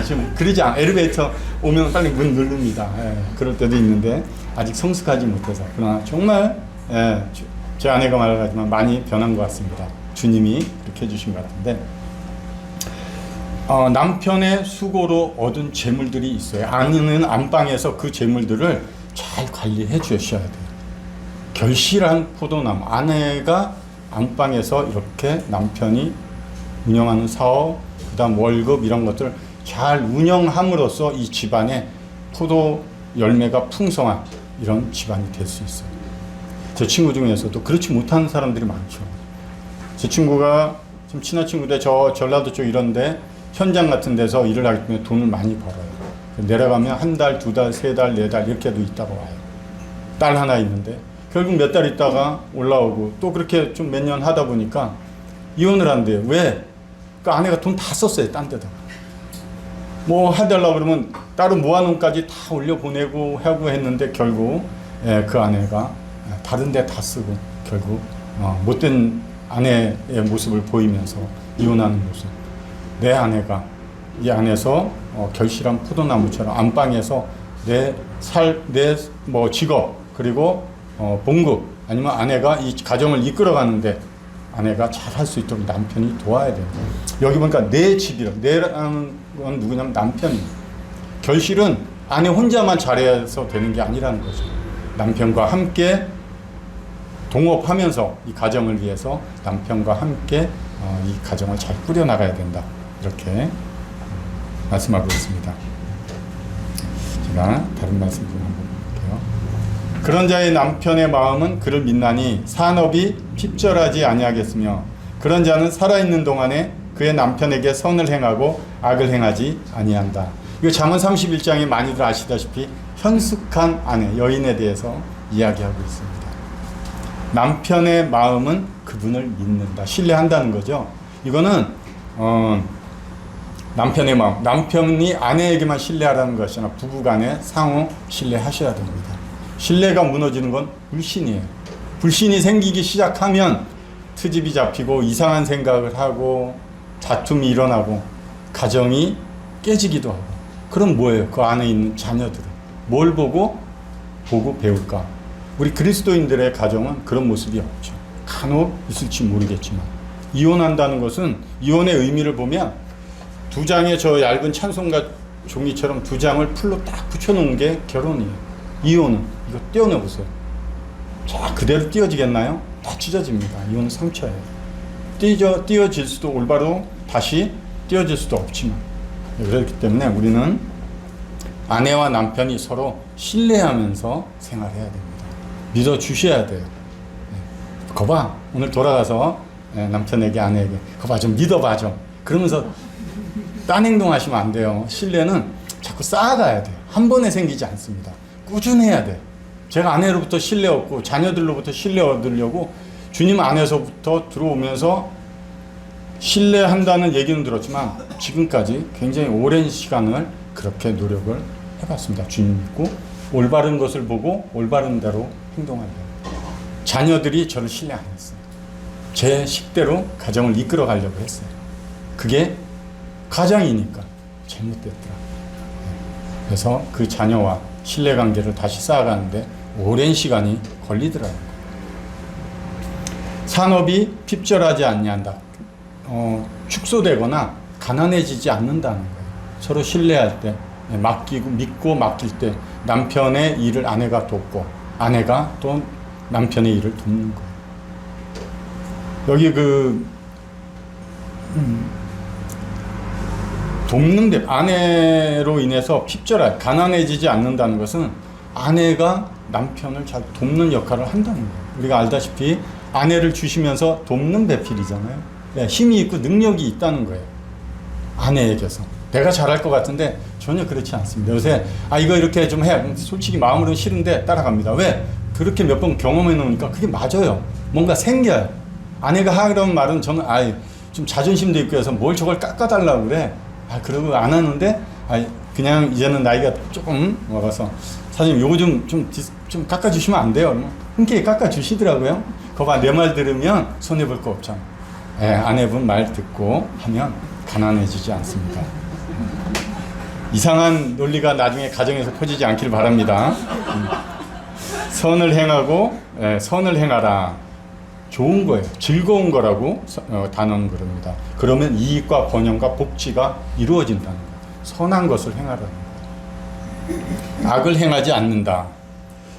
좀 그러지 않아. 엘리베이터 오면 빨리 문 누릅니다. 그럴 때도 있는데 아직 성숙하지 못해서. 그러나 정말 제 아내가 말하지만 많이 변한 것 같습니다. 주님이 그렇게 해주신 것 같은데 남편의 수고로 얻은 재물들이 있어요. 아내는 안방에서 그 재물들을 잘 관리해 주셔야 돼요. 결실한 포도나무, 아내가 안방에서 이렇게 남편이 운영하는 사업, 그 다음 월급 이런 것들 잘 운영함으로써 이 집안에 포도 열매가 풍성한 이런 집안이 될 수 있어요. 제 친구 중에서도 그렇지 못하는 사람들이 많죠. 제 친구가 좀 친한 친구인데 저 전라도 쪽 이런데 현장 같은 데서 일을 하기 때문에 돈을 많이 벌어요. 내려가면 한 달, 두 달, 세 달, 네 달 이렇게도 있다가 와요. 딸 하나 있는데 결국 몇 달 있다가 올라오고 또 그렇게 좀 몇 년 하다 보니까 이혼을 한대요. 왜? 그 아내가 돈 다 썼어요. 딴 데다가. 뭐 해달라고 그러면 따로 모아놓은까지 다 올려보내고 하고 했는데 결국 그 아내가 다른 데 다 쓰고 결국 못된 아내의 모습을 보이면서 이혼하는 모습. 내 아내가 이 안에서 결실한 포도나무처럼 안방에서 내 뭐 직업 그리고 봉급 아니면 아내가 이 가정을 이끌어가는데 아내가 잘 할 수 있도록 남편이 도와야 돼요. 여기 보니까 내 집이라 내라는 건 누구냐면 남편이에요. 결실은 아내 혼자만 잘해서 되는 게 아니라는 거죠. 남편과 함께 동업하면서 이 가정을 위해서 남편과 함께 이 가정을 잘 꾸려나가야 된다. 이렇게 말씀하고 있습니다. 제가 다른 말씀 좀 한번 볼게요. 그런 자의 남편의 마음은 그를 믿나니 산업이 핍절하지 아니하겠으며 그런 자는 살아있는 동안에 그의 남편에게 선을 행하고 악을 행하지 아니한다. 이거 잠언 31장에 많이들 아시다시피 현숙한 아내, 여인에 대해서 이야기하고 있습니다. 남편의 마음은 그분을 믿는다. 신뢰한다는 거죠. 이거는 남편의 마음, 남편이 아내에게만 신뢰하라는 것이 아니라 부부간에 상호 신뢰하셔야 됩니다. 신뢰가 무너지는 건 불신이에요. 불신이 생기기 시작하면 트집이 잡히고 이상한 생각을 하고 다툼이 일어나고 가정이 깨지기도 하고. 그럼 뭐예요? 그 안에 있는 자녀들은 뭘 보고 배울까? 우리 그리스도인들의 가정은 그런 모습이 없죠. 간혹 있을지 모르겠지만 이혼한다는 것은 이혼의 의미를 보면 두 장의 저 얇은 찬송가 종이처럼 두 장을 풀로 딱 붙여놓은 게 결혼이에요. 이혼은 이거 떼어내보세요. 자 그대로 띄어지겠나요? 다 찢어집니다. 이혼은 상처예요. 띄어질 수도 올바로 다시 띄어질 수도 없지만 그렇기 때문에 우리는 아내와 남편이 서로 신뢰하면서 생활해야 됩니다. 믿어주셔야 돼요. 거봐 오늘 돌아가서 남편에게 아내에게 거봐 좀 믿어봐 좀 그러면서 딴 행동하시면 안 돼요. 신뢰는 자꾸 쌓아가야 돼요. 한 번에 생기지 않습니다. 꾸준해야 돼요. 제가 아내로부터 신뢰 얻고 자녀들로부터 신뢰 얻으려고 주님 안에서부터 들어오면서 신뢰한다는 얘기는 들었지만 지금까지 굉장히 오랜 시간을 그렇게 노력을 해봤습니다. 주님 믿고 올바른 것을 보고 올바른 대로 행동하려고. 자녀들이 저를 신뢰 안 했어요. 제 식대로 가정을 이끌어 가려고 했어요. 그게 가장이니까 잘못됐더라고요. 그래서 그 자녀와 신뢰관계를 다시 쌓아가는데 오랜 시간이 걸리더라고요. 산업이 핍절하지 아니한다. 축소되거나 가난해지지 않는다는 거예요. 서로 신뢰할 때, 믿고 맡길 때 남편의 일을 아내가 돕고 아내가 또 남편의 일을 돕는 거예요. 여기 돕는 아내로 인해서 가난해지지 않는다는 것은 아내가 남편을 잘 돕는 역할을 한다는 거예요. 우리가 알다시피 아내를 주시면서 돕는 배필이잖아요. 힘이 있고 능력이 있다는 거예요. 아내에게서. 내가 잘할 것 같은데 전혀 그렇지 않습니다. 요새 이거 이렇게 좀 해. 솔직히 마음으로는 싫은데 따라갑니다. 왜? 그렇게 몇 번 경험해 놓으니까 그게 맞아요. 뭔가 생겨요. 아내가 하려는 말은 저는 좀 자존심도 있고 해서 뭘 저걸 깎아달라고 그래. 그러고 안 하는데 그냥 이제는 나이가 조금 먹어서 사장님 요거 좀 깎아주시면 안 돼요? 흔쾌히 깎아주시더라고요. 거봐 내 말 들으면 손해볼 거 없잖아. 아내분 말 듣고 하면 가난해지지 않습니다. 이상한 논리가 나중에 가정에서 퍼지지 않길 바랍니다. 선을 행하고 선을 행하라. 좋은 거예요. 즐거운 거라고 단어는 그럽니다. 그러면 이익과 번영과 복지가 이루어진다는 거예요. 선한 것을 행하라는 거예요. 악을 행하지 않는다.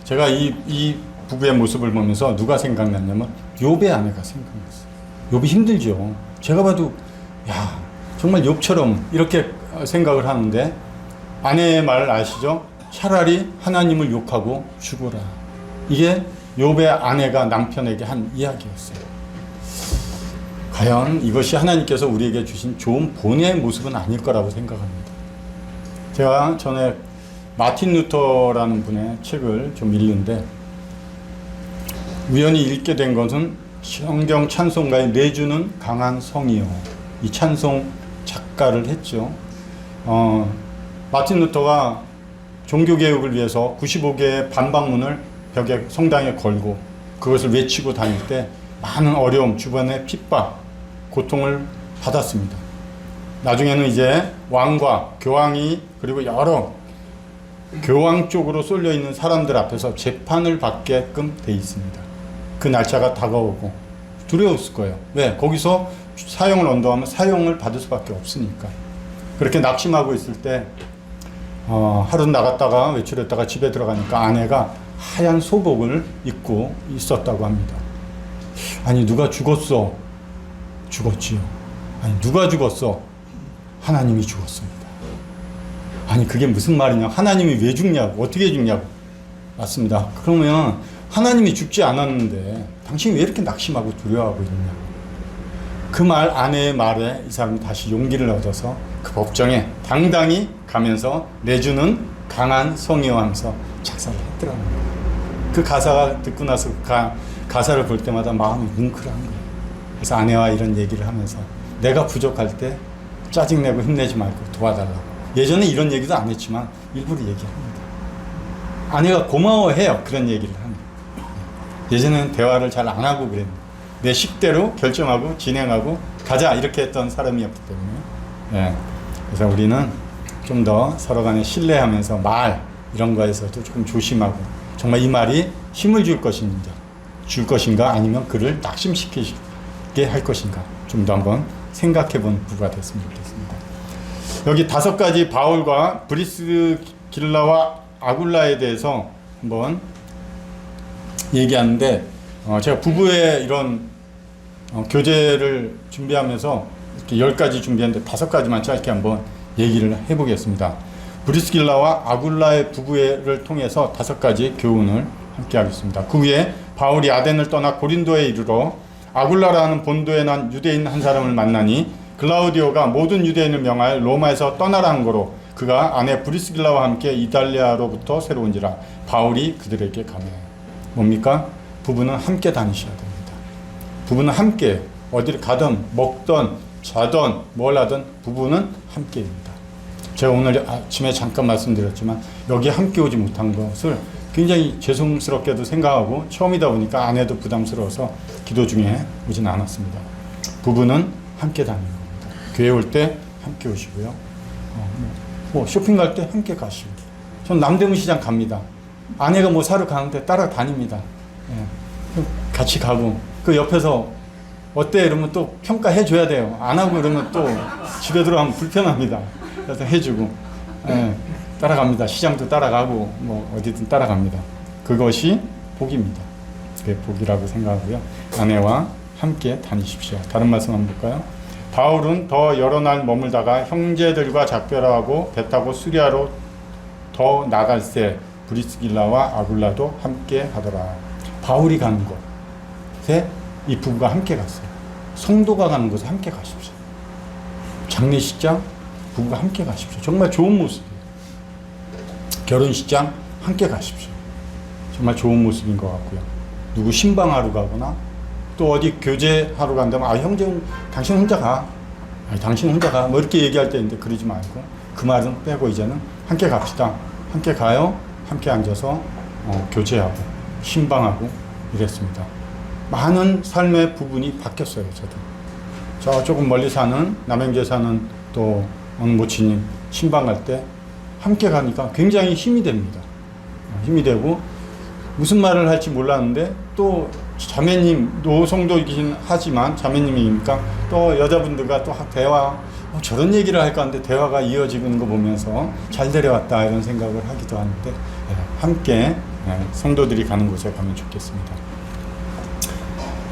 제가 이 부부의 모습을 보면서 누가 생각났냐면 욥의 아내가 생각났어요. 욥이 힘들죠. 제가 봐도 야 정말 욥처럼 이렇게 생각을 하는데 아내의 말 아시죠? 차라리 하나님을 욕하고 죽어라. 이게 욥의 아내가 남편에게 한 이야기였어요. 과연 이것이 하나님께서 우리에게 주신 좋은 본의 모습은 아닐 거라고 생각합니다. 제가 전에 마틴 루터라는 분의 책을 좀 읽는데 우연히 읽게 된 것은 성경 찬송가의 내주는 강한 성이요. 이 찬송 작가를 했죠. 마틴 루터가 종교개혁을 위해서 95개의 반박문을 벽에 성당에 걸고 그것을 외치고 다닐 때 많은 어려움, 주변의 핍박, 고통을 받았습니다. 나중에는 이제 왕과 교황이 그리고 여러 교황 쪽으로 쏠려 있는 사람들 앞에서 재판을 받게끔 돼 있습니다. 그 날짜가 다가오고 두려웠을 거예요. 왜? 거기서 사형을 언도하면 사형을 받을 수밖에 없으니까. 그렇게 낙심하고 있을 때 하루 나갔다가 외출했다가 집에 들어가니까 아내가 하얀 소복을 입고 있었다고 합니다. 아니 누가 죽었어? 죽었지요. 아니 누가 죽었어? 하나님이 죽었습니다. 아니 그게 무슨 말이냐? 하나님이 왜 죽냐고? 어떻게 죽냐고? 맞습니다. 그러면 하나님이 죽지 않았는데 당신이 왜 이렇게 낙심하고 두려워하고 있냐고. 그 말 아내의 말에 이 사람이 다시 용기를 얻어서 그 법정에 당당히 가면서 내주는 강한 성이요 하면서 작사를 했더라고요. 그 가사가 듣고 나서 가사를 볼 때마다 마음이 뭉클한 거예요. 그래서 아내와 이런 얘기를 하면서 내가 부족할 때 짜증내고 힘내지 말고 도와달라고. 예전에 이런 얘기도 안 했지만 일부러 얘기합니다. 아내가 고마워해요. 그런 얘기를 하면. 예전에는 대화를 잘 안 하고 그랬는데 내 식대로 결정하고 진행하고 가자 이렇게 했던 사람이었기 때문에 예. 그래서 우리는 좀 더 서로 간에 신뢰하면서 말 이런 거에서도 조금 조심하고 정말 이 말이 힘을 줄 것인가 아니면 그를 낙심시키게 할 것인가 좀 더 한번 생각해 본 부부가 됐으면 좋겠습니다. 여기 5가지 바울과 브리스길라와 아굴라에 대해서 한번 얘기하는데 제가 부부의 이런 교재를 준비하면서 이렇게 10가지 준비했는데 5가지만 짧게 한번 얘기를 해보겠습니다. 브리스길라와 아굴라의 부부를 통해서 5가지 교훈을 함께 하겠습니다. 그 후에 바울이 아덴을 떠나 고린도에 이르러 아굴라라는 본도에 난 유대인 한 사람을 만나니 글라우디오가 모든 유대인을 명하여 로마에서 떠나라는 거로 그가 아내 브리스길라와 함께 이달리아로부터 새로 온지라. 바울이 그들에게 가매. 뭡니까? 부부는 함께 다니셔야 됩니다. 부부는 함께 어디를 가든 먹든 자든 뭘 하든 부부는 함께입니다. 제가 오늘 아침에 잠깐 말씀드렸지만 여기 함께 오지 못한 것을 굉장히 죄송스럽게도 생각하고 처음이다 보니까 아내도 부담스러워서 기도 중에 오진 않았습니다. 부부는 함께 다니는 겁니다. 교회 올 때 함께 오시고요. 뭐 쇼핑 갈 때 함께 가시고. 전 남대문 시장 갑니다. 아내가 뭐 사러 가는데 따라다닙니다. 예. 같이 가고 그 옆에서 어때 이러면 또 평가해 줘야 돼요. 안 하고 이러면 또 집에 들어가면 불편합니다. 그래서 해주고 예. 따라갑니다. 시장도 따라가고 뭐 어디든 따라갑니다. 그것이 복입니다. 그게 복이라고 생각하고요. 아내와 함께 다니십시오. 다른 말씀 한번 볼까요? 바울은 더 여러 날 머물다가 형제들과 작별하고 배 타고 수리아로 더 나갈새 브리스길라와 아굴라도 함께 하더라. 바울이 가는 곳에 이 부부가 함께 갔어요. 성도가 가는 곳에 함께 가십시오. 장례식장 부부가 함께 가십시오. 정말 좋은 모습이에요. 결혼식장 함께 가십시오. 정말 좋은 모습인 것 같고요. 누구 신방하러 가거나 또 어디 교제하러 간다면 형제 당신 혼자 가. 당신 혼자 가. 뭐 이렇게 얘기할 때 있는데 그러지 말고 그 말은 빼고 이제는 함께 갑시다. 함께 가요. 함께 앉아서 교제하고 신방하고 이랬습니다. 많은 삶의 부분이 바뀌었어요. 저도. 저 조금 멀리 사는 남양주에 사는 또 어느 모친님 신방 갈 때 함께 가니까 굉장히 힘이 됩니다. 힘이 되고 무슨 말을 할지 몰랐는데 또 자매님 노성도이긴 하지만 자매님이니까 또 여자분들과 또 대화 저런 얘기를 할까 하는데 대화가 이어지는 거 보면서 잘 데려왔다 이런 생각을 하기도 하는데 함께 성도들이 가는 곳에 가면 좋겠습니다.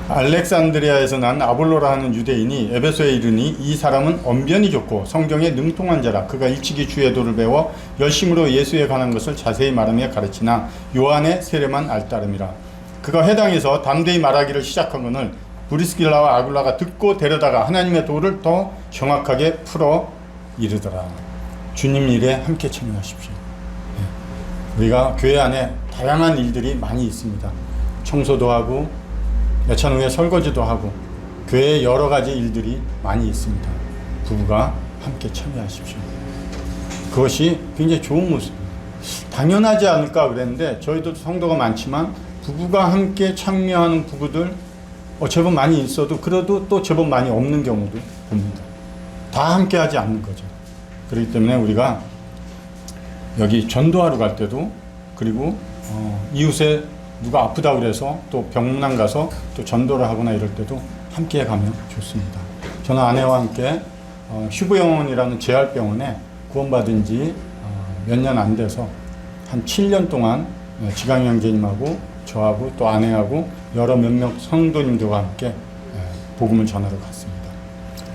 알렉산드리아에서 난 아볼로라 하는 유대인이 에베소에 이르니 이 사람은 언변이 좋고 성경에 능통한 자라. 그가 일찍이 주의 도를 배워 열심으로 예수에 관한 것을 자세히 말하며 가르치나 요한의 세례만 알따름이라. 그가 회당에서 담대히 말하기를 시작하거늘 브리스길라와 아굴라가 듣고 데려다가 하나님의 도를 더 정확하게 풀어 이르더라. 주님 일에 함께 참여하십시오. 우리가 교회 안에 다양한 일들이 많이 있습니다. 청소도 하고 예찬 후에 설거지도 하고 교회에 여러 가지 일들이 많이 있습니다. 부부가 함께 참여하십시오. 그것이 굉장히 좋은 모습입니다. 당연하지 않을까 그랬는데 저희도 성도가 많지만 부부가 함께 참여하는 부부들 제법 많이 있어도 그래도 또 제법 많이 없는 경우도 봅니다. 다 함께 하지 않는 거죠. 그렇기 때문에 우리가 여기 전도하러 갈 때도 그리고 이웃에 누가 아프다 그래서 또 병문안 가서 또 전도를 하거나 이럴 때도 함께 가면 좋습니다. 저는 아내와 함께 휴부영원이라는 재활병원에 구원받은 지 몇 년 안 돼서 한 7년 동안 지강 형제님하고 저하고 또 아내하고 여러 몇몇 성도님들과 함께 복음을 전하러 갔습니다.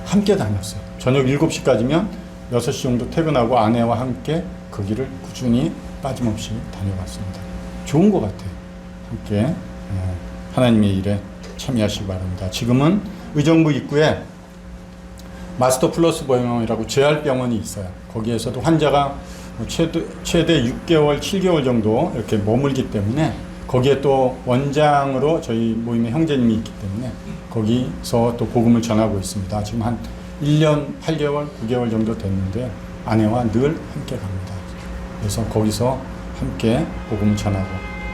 함께 다녔어요. 저녁 7시까지면 6시 정도 퇴근하고 아내와 함께 그 길을 꾸준히 빠짐없이 다녀갔습니다. 좋은 것 같아요. 함께 하나님의 일에 참여하시기 바랍니다. 지금은 의정부 입구에 마스터 플러스 병원이라고 재활병원이 있어요. 거기에서도 환자가 최대 6개월, 7개월 정도 이렇게 머물기 때문에 거기에 또 원장으로 저희 모임의 형제님이 있기 때문에 거기서 또 복음을 전하고 있습니다. 지금 한 1년 8개월, 9개월 정도 됐는데 아내와 늘 함께 갑니다. 그래서 거기서 함께 복음을 전하고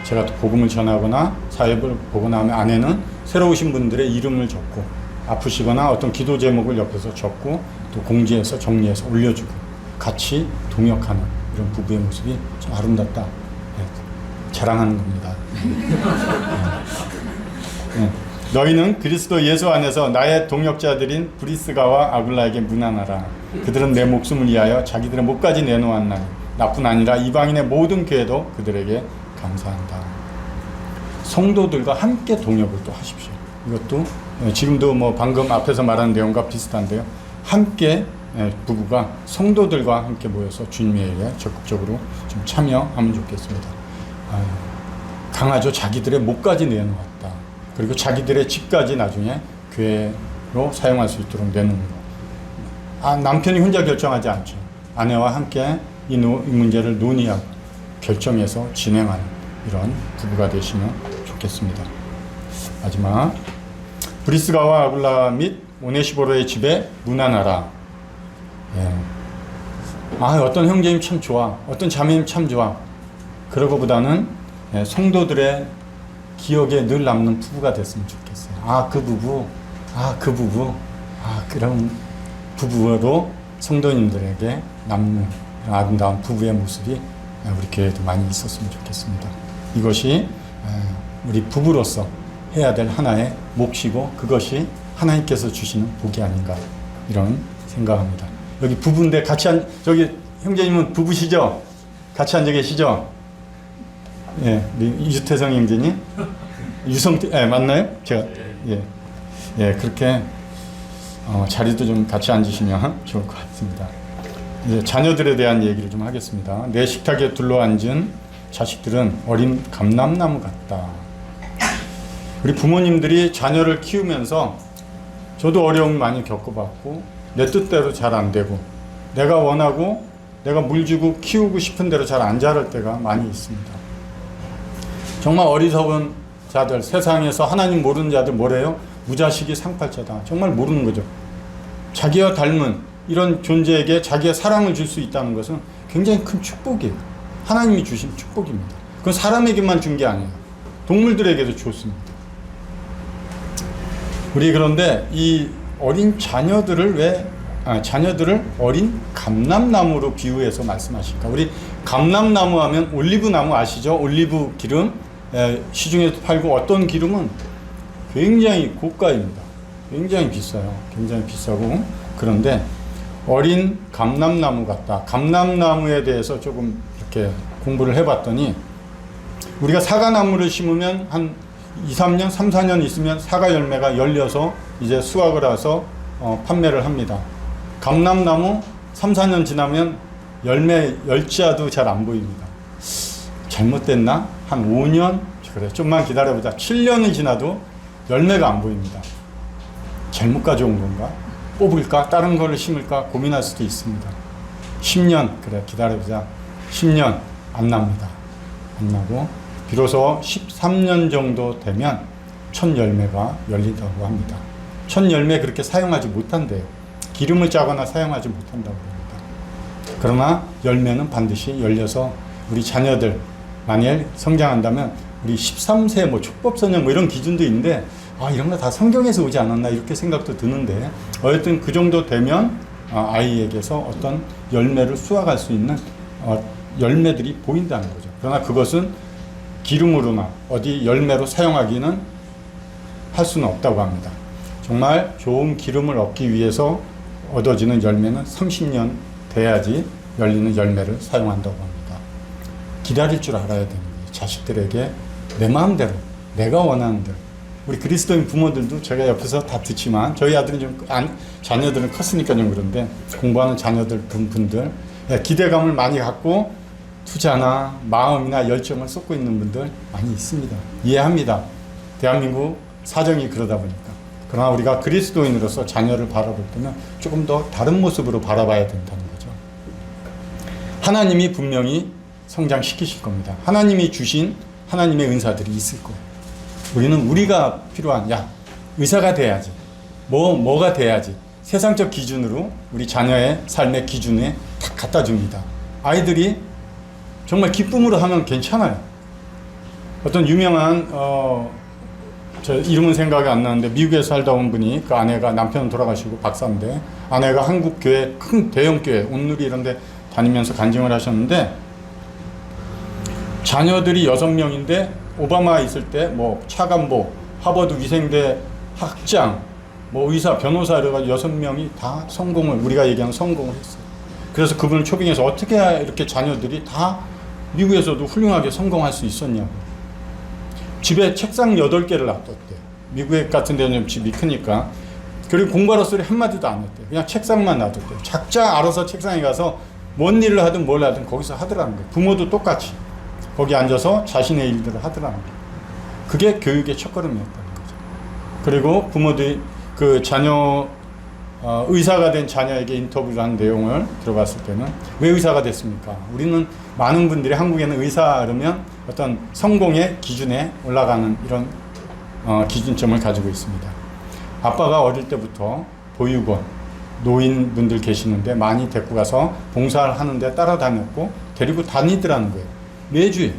제가 또 복음을 전하거나 사역을 보거나 하면 아내는 새로 오신 분들의 이름을 적고 아프시거나 어떤 기도 제목을 옆에서 적고 또 공지해서 정리해서 올려주고 같이 동역하는 이런 부부의 모습이 참 아름답다. 네, 자랑하는 겁니다. 네. 너희는 그리스도 예수 안에서 나의 동역자들인 브리스가와 아굴라에게 문안하라. 그들은 내 목숨을 위하여 자기들의 목까지 내놓았나니 나뿐 아니라 이방인의 모든 교회도 그들에게 감사한다. 성도들과 함께 동역을 또 하십시오. 이것도 지금도 뭐 방금 앞에서 말한 내용과 비슷한데요. 함께 부부가 성도들과 함께 모여서 주님의 일에 적극적으로 좀 참여하면 좋겠습니다. 강하죠. 자기들의 목까지 내놓았다. 그리고 자기들의 집까지 나중에 교회로 사용할 수 있도록 내놓는 것. 남편이 혼자 결정하지 않죠. 아내와 함께 이 문제를 논의하고 결정해서 진행하는 이런 부부가 되시면 좋겠습니다. 마지막 브리스가와 아굴라 및 오네시보로의 집에 문안하라. 어떤 형제님 참 좋아. 어떤 자매님 참 좋아. 그러고보다는 성도들의 기억에 늘 남는 부부가 됐으면 좋겠어요. 그 부부. 그런 부부로 성도님들에게 남는 아름다운 부부의 모습이 우리 교회에도 많이 있었으면 좋겠습니다. 이것이 우리 부부로서 해야 될 하나의 몫이고 그것이 하나님께서 주시는 복이 아닌가 이런 생각합니다. 여기 부부인데 저기 형제님은 부부시죠? 같이 앉아 계시죠? 예, 유태성 형제님, 맞나요? 제가 그렇게 자리도 좀 같이 앉으시면 좋을 것 같습니다. 이제 자녀들에 대한 얘기를 좀 하겠습니다. 내 식탁에 둘러앉은 자식들은 어린 감람나무 같다. 우리 부모님들이 자녀를 키우면서 저도 어려움 많이 겪어봤고 내 뜻대로 잘 안 되고 내가 원하고 내가 물 주고 키우고 싶은 대로 잘 안 자랄 때가 많이 있습니다. 정말 어리석은 자들, 세상에서 하나님 모르는 자들 뭐래요? 무자식이 상팔자다. 정말 모르는 거죠. 자기와 닮은 이런 존재에게 자기의 사랑을 줄 수 있다는 것은 굉장히 큰 축복이에요. 하나님이 주신 축복입니다. 그건 사람에게만 준 게 아니에요. 동물들에게도 줬습니다. 우리 그런데 이 어린 자녀들을 자녀들을 어린 감람나무로 비유해서 말씀하실까? 우리 감람나무 하면 올리브나무 아시죠? 올리브 기름 시중에도 팔고 어떤 기름은 굉장히 고가입니다. 굉장히 비싸요. 굉장히 비싸고 그런데 어린 감람나무 같다. 감람나무에 대해서 조금 이렇게 공부를 해봤더니 우리가 사과나무를 심으면 한 2, 3년, 3, 4년 있으면 사과 열매가 열려서 이제 수확을 해서 판매를 합니다. 감람나무 3, 4년 지나면 열매 열자도 잘 안 보입니다. 잘못됐나? 한 5년? 그래, 좀만 기다려보자. 7년이 지나도 열매가 안 보입니다. 잘못 가져온 건가? 뽑을까? 다른 거를 심을까? 고민할 수도 있습니다. 10년, 그래, 기다려보자. 10년 안 납니다. 안 나고, 비로소 13년 정도 되면 첫 열매가 열리다고 합니다. 첫 열매 그렇게 사용하지 못한대요. 기름을 짜거나 사용하지 못한다고 합니다. 그러나 열매는 반드시 열려서 우리 자녀들 만일 성장한다면 우리 13세 뭐 촉법소년 뭐 이런 기준도 있는데 이런 거 다 성경에서 오지 않았나 이렇게 생각도 드는데 어쨌든 그 정도 되면 아이에게서 어떤 열매를 수확할 수 있는 열매들이 보인다는 거죠. 그러나 그것은 기름으로나 어디 열매로 사용하기는 할 수는 없다고 합니다. 정말 좋은 기름을 얻기 위해서 얻어지는 열매는 30년 돼야지 열리는 열매를 사용한다고 합니다. 기다릴 줄 알아야 되는 거예요. 자식들에게 내 마음대로 내가 원하는 대로. 우리 그리스도인 부모들도 제가 옆에서 다 듣지만 저희 아들은 좀 자녀들은 컸으니까 좀 그런데 공부하는 자녀들 분들 기대감을 많이 갖고 투자나 마음이나 열정을 쏟고 있는 분들 많이 있습니다. 이해합니다. 대한민국 사정이 그러다 보니까. 그러나 우리가 그리스도인으로서 자녀를 바라볼 때는 조금 더 다른 모습으로 바라봐야 된다는 거죠. 하나님이 분명히 성장시키실 겁니다. 하나님이 주신 하나님의 은사들이 있을 거예요. 우리는 우리가 필요한 의사가 돼야지. 뭐가 돼야지. 세상적 기준으로 우리 자녀의 삶의 기준에 딱 갖다 줍니다. 아이들이 정말 기쁨으로 하면 괜찮아요. 어떤 유명한 저 이름은 생각이 안 나는데 미국에 살다 온 분이 그 아내가 남편은 돌아가시고 박사인데 아내가 한국 교회 큰 대형 교회 온누리 이런 데 다니면서 간증을 하셨는데 자녀들이 6명인데 오바마 있을 때 뭐 차관보, 하버드 위생대 학장, 뭐 의사, 변호사 이래가지고 6명이 다 성공을 우리가 얘기하는 성공을 했어요. 그래서 그분을 초빙해서 어떻게 이렇게 자녀들이 다 미국에서도 훌륭하게 성공할 수 있었냐고. 집에 책상 8개를 놔뒀대요. 미국 같은 데는 집이 크니까. 그리고 공부하러 소리 한마디도 안 했대요. 그냥 책상만 놔뒀대요. 각자 알아서 책상에 가서 뭔 일을 하든 뭘 하든 거기서 하더라는 거예요. 부모도 똑같이. 거기 앉아서 자신의 일들을 하더라는 거예요. 그게 교육의 첫걸음이었다는 거죠. 그리고 부모들이 그 자녀, 의사가 된 자녀에게 인터뷰를 한 내용을 들어봤을 때는 왜 의사가 됐습니까? 우리는 많은 분들이 한국에는 의사 그러면 어떤 성공의 기준에 올라가는 이런 기준점을 가지고 있습니다. 아빠가 어릴 때부터 보육원, 노인분들 계시는데 많이 데리고 가서 봉사를 하는데 따라다녔고 데리고 다니더라는 거예요. 매주에.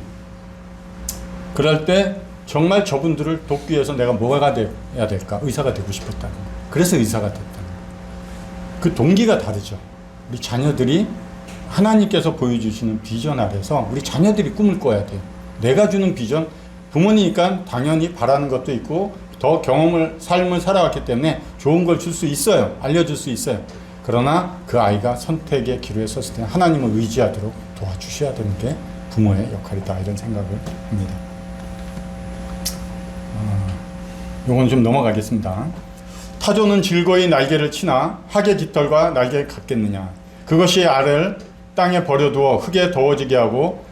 그럴 때 정말 저분들을 돕기 위해서 내가 뭐가 돼야 될까? 의사가 되고 싶었다는 거예요. 그래서 의사가 됐다는 거예요. 그 동기가 다르죠. 우리 자녀들이 하나님께서 보여주시는 비전 아래서 우리 자녀들이 꿈을 꿔야 돼요. 내가 주는 비전, 부모니까 당연히 바라는 것도 있고 더 삶을 살아왔기 때문에 좋은 걸 줄 수 있어요. 알려줄 수 있어요. 그러나 그 아이가 선택의 기로에 섰을 때 하나님을 의지하도록 도와주셔야 되는 게 부모의 역할이다. 이런 생각을 합니다. 요건 좀 넘어가겠습니다. 타조는 즐거이 날개를 치나 학의 깃털과 날개를 갖겠느냐. 그것이 알을 땅에 버려두어 흙에 더워지게 하고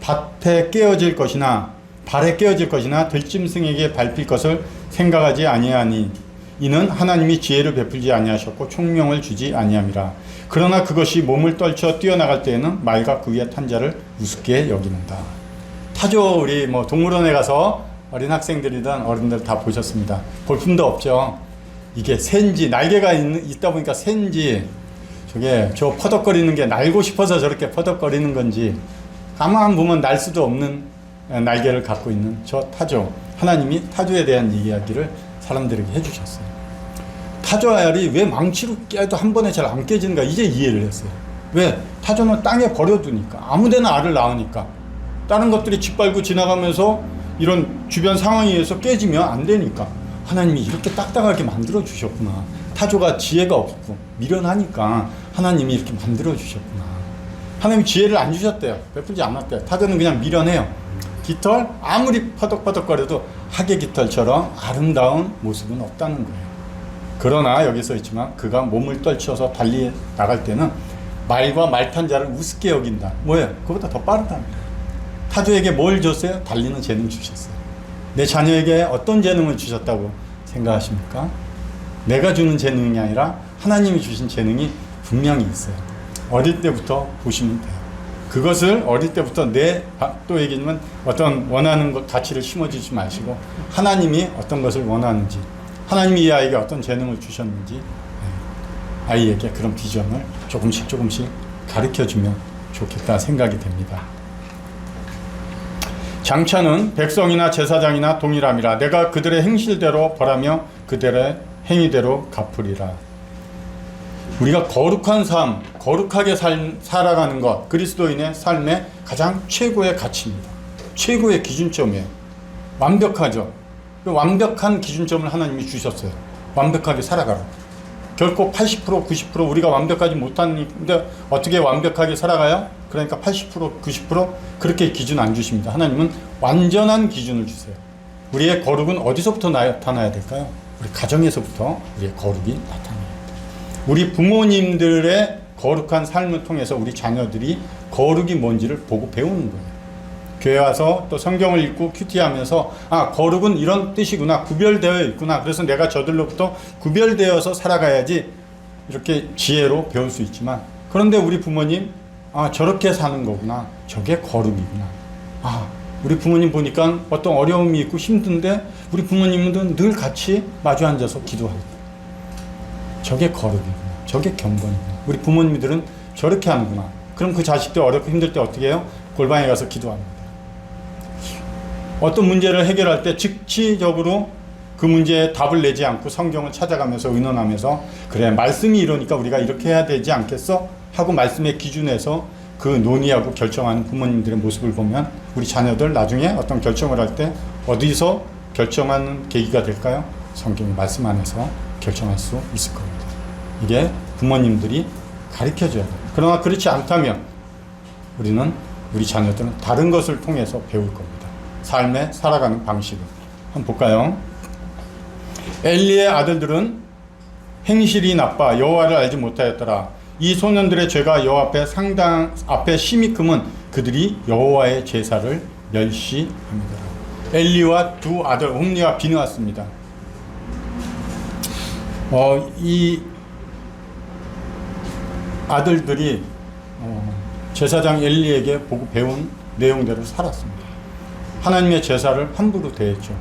밭에 깨어질 것이나 발에 깨어질 것이나 들짐승에게 밟힐 것을 생각하지 아니하니 이는 하나님이 지혜를 베풀지 아니하셨고 총명을 주지 아니함이라. 그러나 그것이 몸을 떨쳐 뛰어나갈 때에는 말과 그 위에 탄 자를 우습게 여기는다. 타조 우리 뭐 동물원에 가서 어린 학생들이든 어른들 다 보셨습니다. 볼품도 없죠. 이게 샌지 날개가 있다 보니까 샌지 저 퍼덕거리는 게 날고 싶어서 저렇게 퍼덕거리는 건지 가만 보면 날 수도 없는 날개를 갖고 있는 저 타조. 하나님이 타조에 대한 이야기를 사람들에게 해주셨어요. 타조 알이 왜 망치로 깨도 한 번에 잘 안 깨지는가 이제 이해를 했어요. 왜? 타조는 땅에 버려두니까 아무데나 알을 낳으니까 다른 것들이 짓밟고 지나가면서 이런 주변 상황에 의해서 깨지면 안 되니까 하나님이 이렇게 딱딱하게 만들어 주셨구나. 타조가 지혜가 없고 미련하니까 하나님이 이렇게 만들어 주셨구나. 하나님이 지혜를 안 주셨대요. 베풀지 않았대요. 타조는 그냥 미련해요. 깃털 아무리 퍼덕퍼덕거려도 하계 깃털처럼 아름다운 모습은 없다는 거예요. 그러나 여기 써 있지만 그가 몸을 떨쳐서 달리 나갈 때는 말과 말탄자를 우습게 여긴다. 뭐예요? 그보다 더 빠르다는 거예요. 타조에게 뭘 줬어요? 달리는 재능 주셨어요. 내 자녀에게 어떤 재능을 주셨다고 생각하십니까? 내가 주는 재능이 아니라 하나님이 주신 재능이 분명히 있어요. 어릴 때부터 보시면 돼요. 그것을 어릴 때부터 또 얘기하면 어떤 원하는 것, 가치를 심어주지 마시고 하나님이 어떤 것을 원하는지, 하나님이 이 아이에게 어떤 재능을 주셨는지 아이에게 그런 비전을 조금씩 가르쳐주면 좋겠다 생각이 됩니다. 장차는 백성이나 제사장이나 동일함이라. 내가 그들의 행실대로 벌하며 그들의 행위대로 갚으리라. 우리가 거룩한 삶, 거룩하게 살아가는 것, 그리스도인의 삶의 가장 최고의 가치입니다. 최고의 기준점이에요. 완벽하죠. 완벽한 기준점을 하나님이 주셨어요. 완벽하게 살아가라. 결코 80%, 90% 우리가 완벽하지 못하는데 어떻게 완벽하게 살아가요? 그러니까 80%, 90% 그렇게 기준 안 주십니다. 하나님은 완전한 기준을 주세요. 우리의 거룩은 어디서부터 나타나야 될까요? 우리 가정에서부터 우리의 거룩이 나타나야 돼요. 우리 부모님들의 거룩한 삶을 통해서 우리 자녀들이 거룩이 뭔지를 보고 배우는 거예요. 교회 와서 또 성경을 읽고 큐티하면서 거룩은 이런 뜻이구나, 구별되어 있구나, 그래서 내가 저들로부터 구별되어서 살아가야지, 이렇게 지혜로 배울 수 있지만, 그런데 우리 부모님 저렇게 사는 거구나, 저게 거룩이구나. 우리 부모님 보니까 어떤 어려움이 있고 힘든데 우리 부모님은 늘 같이 마주 앉아서 기도하고, 저게 거룩이구나, 저게 경건이구나, 우리 부모님들은 저렇게 하는구나. 그럼 그 자식들 어렵고 힘들 때 어떻게 해요? 골방에 가서 기도합니다. 어떤 문제를 해결할 때 즉시적으로 그 문제에 답을 내지 않고 성경을 찾아가면서 의논하면서, 그래 말씀이 이러니까 우리가 이렇게 해야 되지 않겠어? 하고 말씀의 기준에서 그 논의하고 결정하는 부모님들의 모습을 보면 우리 자녀들 나중에 어떤 결정을 할 때 어디서 결정하는 계기가 될까요? 성경의 말씀 안에서 결정할 수 있을 겁니다. 이게 부모님들이 가르쳐줘야 돼요. 그러나 그렇지 않다면 우리 자녀들은 다른 것을 통해서 배울 겁니다. 삶에 살아가는 방식을 한번 볼까요? 엘리의 아들들은 행실이 나빠 여호와를 알지 못하였더라. 이 소년들의 죄가 여호와 앞에 심히 크면 그들이 여호와의 제사를 멸시합니다. 엘리와 두 아들 홈리와 비느하스입니다. 이 아들들이 제사장 엘리에게 보고 배운 내용대로 살았습니다. 하나님의 제사를 함부로 대했죠.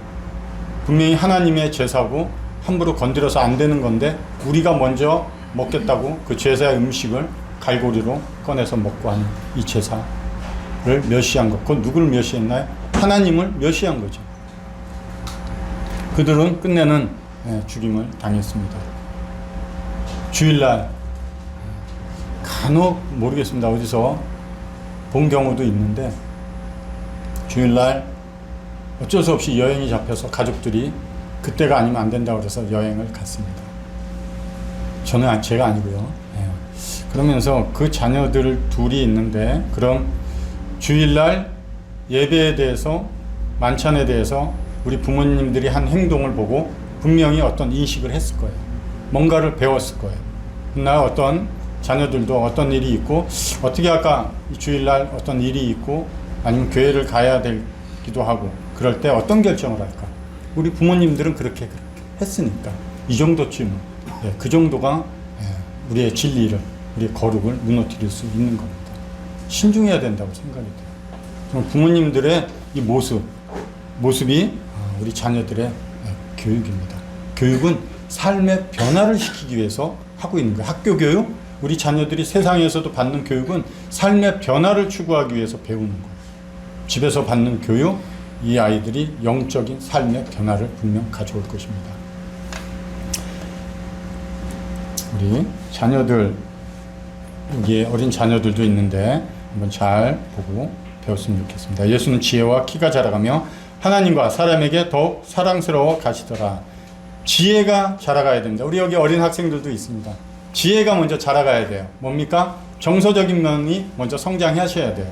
분명히 하나님의 제사고 함부로 건드려서 안 되는 건데 우리가 먼저 먹겠다고 그 제사의 음식을 갈고리로 꺼내서 먹고 하는 이 제사를 멸시한 것. 그건 누구를 멸시했나요? 하나님을 멸시한 거죠. 그들은 끝내는 죽임을 당했습니다. 주일날 간혹 모르겠습니다. 어디서 본 경우도 있는데 주일날 어쩔 수 없이 여행이 잡혀서 가족들이 그때가 아니면 안 된다고 그래서 여행을 갔습니다. 제가 아니고요. 그러면서 그 자녀들 둘이 있는데 그럼 주일날 예배에 대해서 만찬에 대해서 우리 부모님들이 한 행동을 보고 분명히 어떤 인식을 했을 거예요. 뭔가를 배웠을 거예요. 나 어떤 자녀들도 어떤 일이 있고 어떻게 할까 주일날 어떤 일이 있고 아니면 교회를 가야 되기도 하고 그럴 때 어떤 결정을 할까? 우리 부모님들은 그렇게 했으니까 이 정도쯤 그 정도가 우리의 진리를 우리의 거룩을 무너뜨릴 수 있는 겁니다. 신중해야 된다고 생각이 돼요. 부모님들의 이 모습이 우리 자녀들의 교육입니다. 교육은 삶의 변화를 시키기 위해서 하고 있는 거예요. 학교 교육, 우리 자녀들이 세상에서도 받는 교육은 삶의 변화를 추구하기 위해서 배우는 거예요. 집에서 받는 교육, 이 아이들이 영적인 삶의 변화를 분명 가져올 것입니다. 우리 자녀들, 여기에 어린 자녀들도 있는데 한번 잘 보고 배웠으면 좋겠습니다. 예수는 지혜와 키가 자라가며 하나님과 사람에게 더욱 사랑스러워 가시더라. 지혜가 자라가야 됩니다. 우리 여기 어린 학생들도 있습니다. 지혜가 먼저 자라가야 돼요. 뭡니까? 정서적인 면이 먼저 성장하셔야 돼요.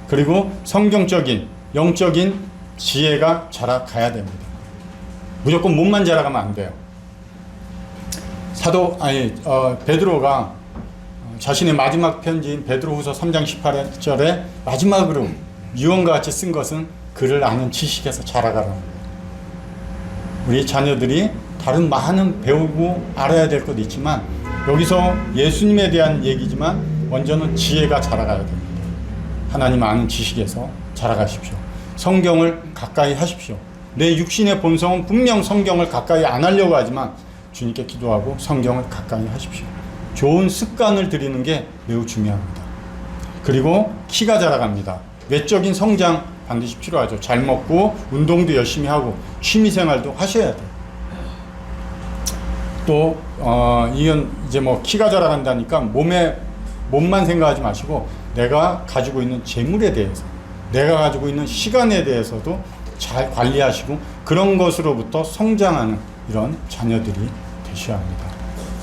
그리고 성경적인 영적인 지혜가 자라가야 됩니다. 무조건 몸만 자라가면 안 돼요. 베드로가 자신의 마지막 편지인 베드로후서 3장 18절에 마지막으로 유언과 같이 쓴 것은 그를 아는 지식에서 자라가라는 거예요. 우리 자녀들이 다른 많은 배우고 알아야 될 것도 있지만 여기서 예수님에 대한 얘기지만 먼저는 지혜가 자라가야 됩니다. 하나님 아는 지식에서 자라가십시오. 성경을 가까이 하십시오. 내 육신의 본성은 분명 성경을 가까이 안 하려고 하지만 주님께 기도하고 성경을 가까이 하십시오. 좋은 습관을 들이는 게 매우 중요합니다. 그리고 키가 자라갑니다. 외적인 성장 반드시 필요하죠. 잘 먹고 운동도 열심히 하고 취미생활도 하셔야 돼요. 또 이건 이제 뭐 키가 자라간다니까 몸만 생각하지 마시고 내가 가지고 있는 재물에 대해서, 내가 가지고 있는 시간에 대해서도 잘 관리하시고 그런 것으로부터 성장하는 이런 자녀들이 되셔야 합니다.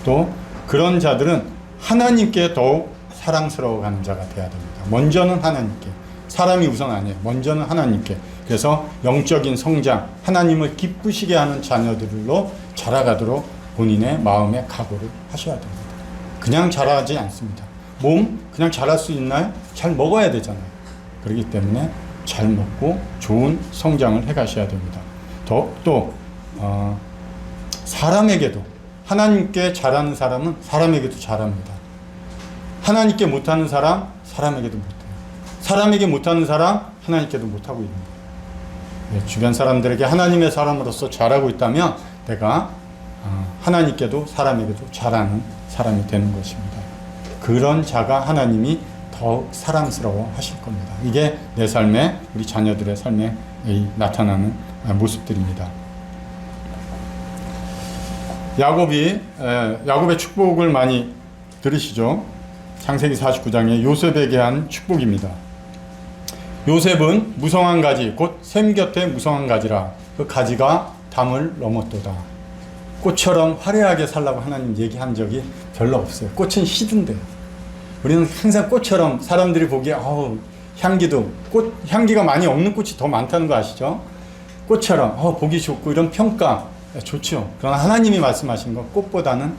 또 그런 자들은 하나님께 더욱 사랑스러워가는 자가 되어야 됩니다. 먼저는 하나님께. 사람이 우선 아니에요. 먼저는 하나님께. 그래서 영적인 성장, 하나님을 기쁘시게 하는 자녀들로 자라가도록 본인의 마음의 각오를 하셔야 됩니다. 그냥 자라지 않습니다. 몸 그냥 자랄 수 있나요? 잘 먹어야 되잖아요. 그렇기 때문에 잘 먹고 좋은 성장을 해가셔야 됩니다. 또 사람에게도, 하나님께 잘하는 사람은 사람에게도 잘합니다. 하나님께 못하는 사람, 사람에게도 못해요. 사람에게 못하는 사람, 하나님께도 못하고 있는 거예요. 주변 사람들에게 하나님의 사람으로서 잘하고 있다면 내가 하나님께도 사람에게도 잘하는 사람이 되는 것입니다. 그런 자가 하나님이 더욱 사랑스러워 하실 겁니다. 이게 내 삶에, 우리 자녀들의 삶에 나타나는 모습들입니다. 야곱의 축복을 많이 들으시죠? 창세기 49장에 요셉에게 한 축복입니다. 요셉은 무성한 가지, 곧 샘 곁에 무성한 가지라. 그 가지가 담을 넘었도다. 꽃처럼 화려하게 살라고 하나님 얘기한 적이 별로 없어요. 꽃은 시든데. 우리는 항상 꽃처럼 사람들이 보기에 향기가 많이 없는 꽃이 더 많다는 거 아시죠? 꽃처럼 보기 좋고 이런 평가 좋죠. 그러나 하나님이 말씀하신 것 꽃보다는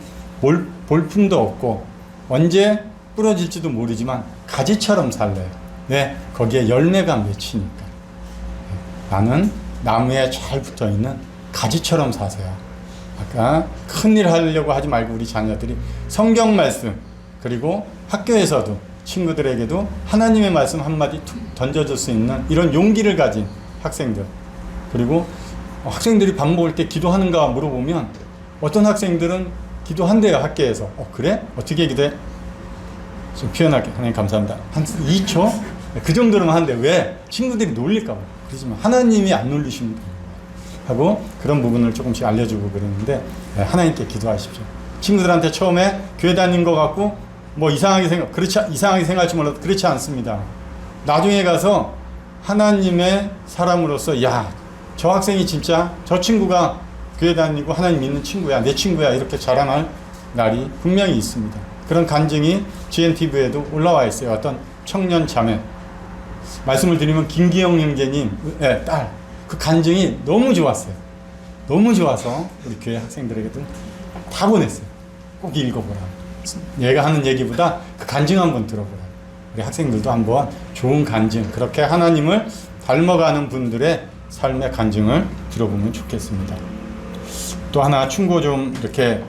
볼품도 없고 언제 부러질지도 모르지만 가지처럼 살래요. 왜? 거기에 열매가 맺히니까. 나는 나무에 잘 붙어있는 가지처럼 사세요. 아까 큰일 하려고 하지 말고 우리 자녀들이 성경 말씀, 그리고 학교에서도 친구들에게도 하나님의 말씀 한마디 툭 던져줄 수 있는 이런 용기를 가진 학생들, 그리고 학생들이 밥 먹을 때 기도하는가 물어보면 어떤 학생들은 기도한대요. 학교에서. 그래? 어떻게 기도해? 좀 표현할게. 하나님 감사합니다. 한 2초? 그 정도로만 한대. 왜? 친구들이 놀릴까 봐. 그렇지만 하나님이 안 놀리시면 하고 그런 부분을 조금씩 알려주고 그러는데 하나님께 기도하십시오. 친구들한테 처음에 교회 다닌 것 같고 이상하게 생각할지 몰라도 그렇지 않습니다. 나중에 가서 하나님의 사람으로서 저 학생이 진짜 저 친구가 교회 다니고 하나님 믿는 친구야, 내 친구야, 이렇게 자랑할 날이 분명히 있습니다. 그런 간증이 GNTV에도 올라와 있어요. 어떤 청년 자매, 말씀을 드리면 김기영 형제님 딸, 그 간증이 너무 좋았어요. 너무 좋아서 우리 교회 학생들에게도 다 보냈어요. 꼭 읽어보라. 얘가 하는 얘기보다 그 간증 한번 들어보라. 우리 학생들도 한번 좋은 간증, 그렇게 하나님을 닮아가는 분들의 삶의 간증을 들어보면 좋겠습니다. 또 하나 충고 이렇게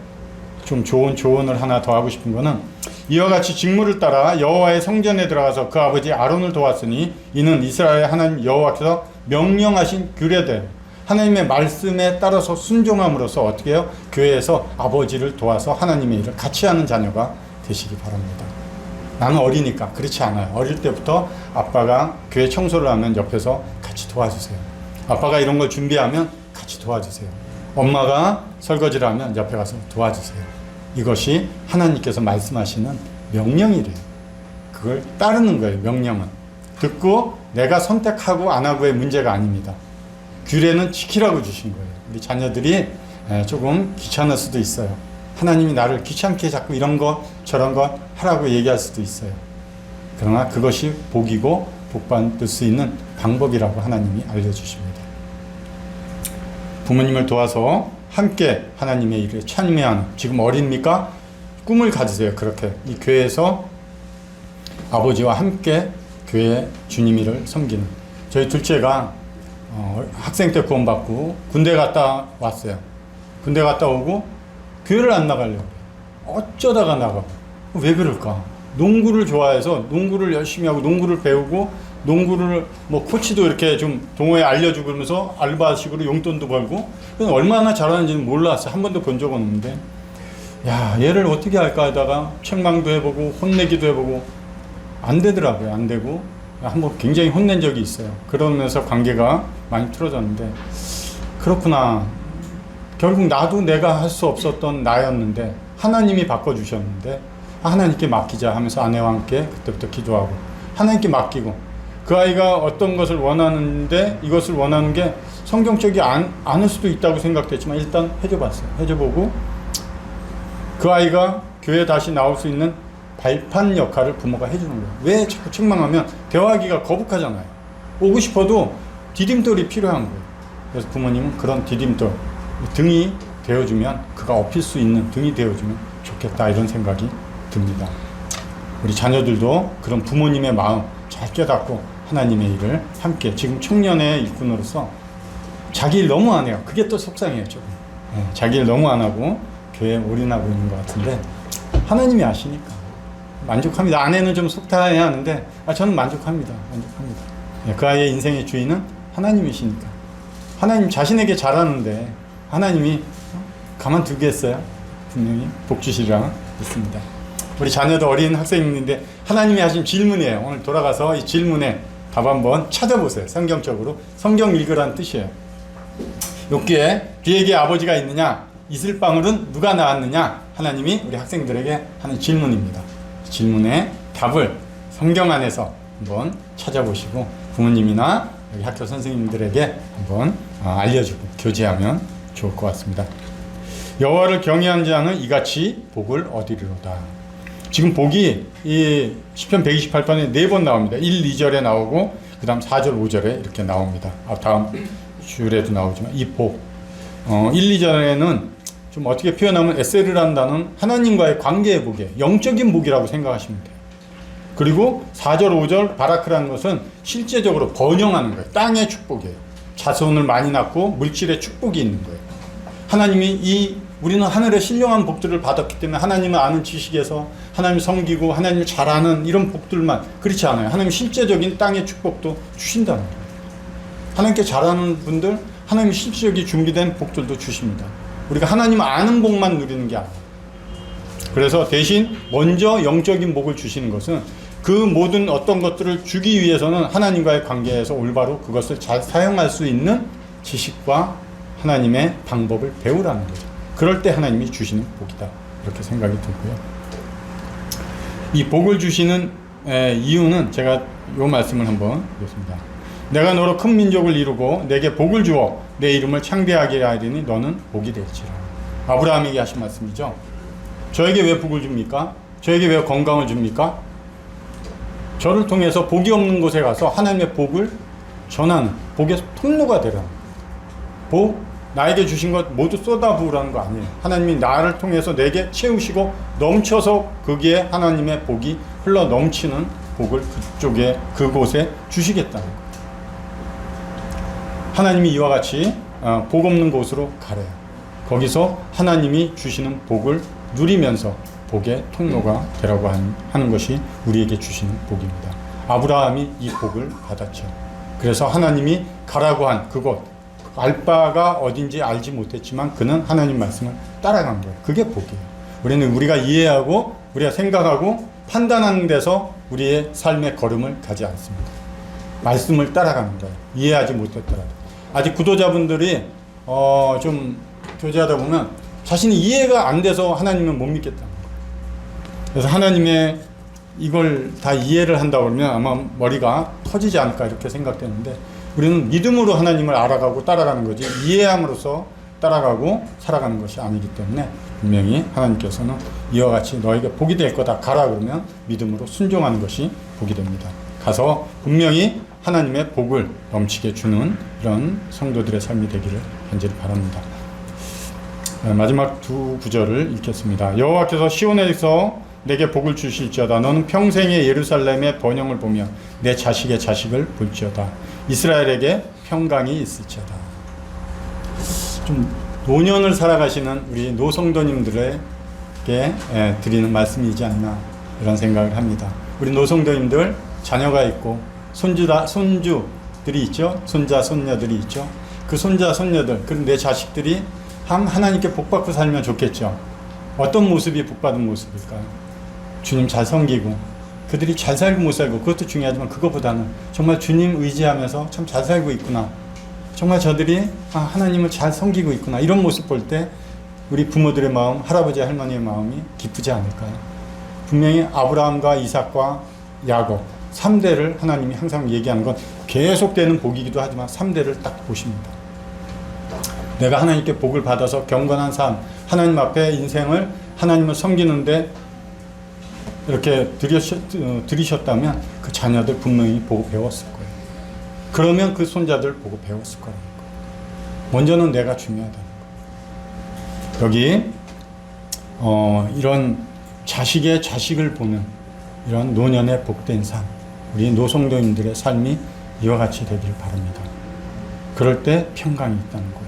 좀 좋은 조언을 하나 더 하고 싶은 거는, 이와 같이 직무를 따라 여호와의 성전에 들어가서 그 아버지 아론을 도왔으니 이는 이스라엘 하나님 여호와께서 명령하신 규례대로 하나님의 말씀에 따라서 순종함으로써 어떻게 해요? 교회에서 아버지를 도와서 하나님의 일을 같이 하는 자녀가 되시기 바랍니다. 나는 어리니까 그렇지 않아요. 어릴 때부터 아빠가 교회 청소를 하면 옆에서 같이 도와주세요. 아빠가 이런 걸 준비하면 같이 도와주세요. 엄마가 설거지를 하면 옆에 가서 도와주세요. 이것이 하나님께서 말씀하시는 명령이래요. 그걸 따르는 거예요. 명령은 듣고 내가 선택하고 안 하고의 문제가 아닙니다. 규례는 지키라고 주신 거예요. 우리 자녀들이 조금 귀찮을 수도 있어요. 하나님이 나를 귀찮게 자꾸 이런 것 저런 것 하라고 얘기할 수도 있어요. 그러나 그것이 복이고 복 받을 수 있는 방법이라고 하나님이 알려주십니다. 부모님을 도와서 함께 하나님의 일에 참여하는, 지금 어립니까? 꿈을 가지세요. 그렇게 이 교회에서 아버지와 함께 교회 주님 일을 섬기는. 저희 둘째가 학생 때 구원받고 군대 갔다 왔어요. 군대 갔다 오고 교회를 안 나가려고. 어쩌다가 나가고. 왜 그럴까? 농구를 좋아해서 농구를 열심히 하고 농구를 배우고 농구를 뭐 코치도 이렇게 좀 동호회 알려주고 그러면서 알바식으로 용돈도 벌고 얼마나 잘하는지는 몰랐어요. 한 번도 본 적은 없는데 야, 얘를 어떻게 할까 하다가 책망도 해보고 혼내기도 해보고 안 되더라고요. 안 되고 한번 굉장히 혼낸 적이 있어요. 그러면서 관계가 많이 틀어졌는데 그렇구나. 결국 나도 내가 할 수 없었던 나였는데 하나님이 바꿔주셨는데 하나님께 맡기자 하면서 아내와 함께 그때부터 기도하고 하나님께 맡기고 그 아이가 어떤 것을 원하는데 이것을 원하는 게 성경적이 않을 수도 있다고 생각됐지만 일단 해줘봤어요. 해줘보고 그 아이가 교회에 다시 나올 수 있는 발판 역할을 부모가 해주는 거예요. 왜 자꾸 책망하면 대화하기가 거북하잖아요. 오고 싶어도 디딤돌이 필요한 거예요. 그래서 부모님은 그런 디딤돌, 등이 되어주면 그가 업힐 수 있는 등이 되어주면 좋겠다 이런 생각이 듭니다. 우리 자녀들도 그런 부모님의 마음 잘 깨닫고 하나님의 일을 함께 지금 청년의 일꾼으로서 자기 일 너무 안 해요. 그게 또 속상해요. 조금. 자기 일 너무 안 하고 교회에 올인하고 있는 것 같은데 하나님이 아시니까 만족합니다. 아내는 좀 속타해야 하는데 저는 만족합니다. 그 아이의 인생의 주인은 하나님이시니까 하나님 자신에게 잘하는데 하나님이 가만두겠어요? 분명히 복 주시리라 믿습니다. 우리 자녀도 어린 학생인데 하나님이 하신 질문이에요. 오늘 돌아가서 이 질문에 답 한번 찾아보세요. 성경적으로. 성경 읽으라는 뜻이에요. 욥기에 그에게 아버지가 있느냐? 있을 방울은 누가 낳았느냐? 하나님이 우리 학생들에게 하는 질문입니다. 질문의 답을 성경 안에서 한번 찾아보시고 부모님이나 여기 학교 선생님들에게 한번 알려주고 교제하면 좋을 것 같습니다. 여호와를 경외하는 자는 이같이 복을 얻으리로다. 지금 복이 이 시편 128편에 4번 나옵니다. 1, 2절에 나오고 그 다음 4절, 5절에 이렇게 나옵니다. 다음 줄에도 나오지만 이 복 1, 2절에는 좀 어떻게 표현하면 에세르라는 단어는 하나님과의 관계의 복이에요. 영적인 복이라고 생각하시면 돼요. 그리고 4절, 5절 바라크라는 것은 실제적으로 번영하는 거예요. 땅의 축복이에요. 자손을 많이 낳고 물질의 축복이 있는 거예요. 하나님이 우리는 하늘의 신령한 복들을 받았기 때문에 하나님을 아는 지식에서 하나님 섬기고 하나님을 잘 아는 이런 복들만 그렇지 않아요. 하나님 실제적인 땅의 축복도 주신다는 거예요. 하나님께 잘하는 분들 하나님이 실제적인 준비된 복들도 주십니다. 우리가 하나님 아는 복만 누리는 게 아니에요. 그래서 대신 먼저 영적인 복을 주시는 것은 그 모든 어떤 것들을 주기 위해서는 하나님과의 관계에서 올바로 그것을 잘 사용할 수 있는 지식과 하나님의 방법을 배우라는 거죠. 그럴 때 하나님이 주시는 복이다. 이렇게 생각이 들고요. 이 복을 주시는 이유는 제가 이 말씀을 한번 보겠습니다. 내가 너로 큰 민족을 이루고 내게 복을 주어 내 이름을 창대하게 하리니 너는 복이 될지라. 아브라함에게 하신 말씀이죠. 저에게 왜 복을 줍니까? 저에게 왜 건강을 줍니까? 저를 통해서 복이 없는 곳에 가서 하나님의 복을 전하는 복의 통로가 되라는 복, 나에게 주신 것 모두 쏟아부으라는 거 아니에요. 하나님이 나를 통해서 내게 채우시고 넘쳐서 거기에 하나님의 복이 흘러 넘치는 복을 그쪽에 그곳에 주시겠다는 거예요. 하나님이 이와 같이 복 없는 곳으로 가래요. 거기서 하나님이 주시는 복을 누리면서 복의 통로가 되라고 하는 것이 우리에게 주시는 복입니다. 아브라함이 이 복을 받았죠. 그래서 하나님이 가라고 한 그곳, 알 바가 어딘지 알지 못했지만 그는 하나님 말씀을 따라간 거예요. 그게 복이에요. 우리는 우리가 이해하고 우리가 생각하고 판단하는 데서 우리의 삶의 걸음을 가지 않습니다. 말씀을 따라가는 거예요. 이해하지 못했더라도. 아직 구도자분들이 좀 교제하다 보면 자신이 이해가 안 돼서 하나님은 못 믿겠다는 거예요. 그래서 하나님의 이걸 다 이해를 한다 그러면 아마 머리가 터지지 않을까 이렇게 생각되는데 우리는 믿음으로 하나님을 알아가고 따라가는 거지 이해함으로써 따라가고 살아가는 것이 아니기 때문에 분명히 하나님께서는 이와 같이 너에게 복이 될 거다 가라 그러면 믿음으로 순종하는 것이 복이 됩니다. 가서 분명히 하나님의 복을 넘치게 주는 이런 성도들의 삶이 되기를 간절히 바랍니다. 마지막 두 구절을 읽겠습니다. 여호와께서 시온에서 내게 복을 주실지어다. 너는 평생에 예루살렘의 번영을 보며 내 자식의 자식을 볼지어다. 이스라엘에게 평강이 있을지어다. 좀 노년을 살아가시는 우리 노성도님들에게 드리는 말씀이지 않나 이런 생각을 합니다. 우리 노성도님들 자녀가 있고 손주들이 있죠. 손자 손녀들이 있죠. 그 손자 손녀들 그리고 내 자식들이 하나님께 복받고 살면 좋겠죠. 어떤 모습이 복받은 모습일까요? 주님 잘 섬기고 그들이 잘 살고 못 살고 그것도 중요하지만 그것보다는 정말 주님 의지하면서 참 잘 살고 있구나, 정말 저들이 하나님을 잘 섬기고 있구나, 이런 모습 볼 때 우리 부모들의 마음, 할아버지 할머니의 마음이 기쁘지 않을까요? 분명히 아브라함과 이삭과 야곱 3대를 하나님이 항상 얘기하는 건 계속되는 복이기도 하지만 3대를 딱 보십니다. 내가 하나님께 복을 받아서 경건한 삶, 하나님 앞에 인생을 하나님을 섬기는데 이렇게 들이셨다면 그 자녀들 분명히 보고 배웠을 거예요. 그러면 그 손자들 보고 배웠을 거라는 거예요. 먼저는 내가 중요하다는 거예요. 여기 이런 자식의 자식을 보는 이런 노년의 복된 삶, 우리 노성도인들의 삶이 이와 같이 되기를 바랍니다. 그럴 때 평강이 있다는 거예요.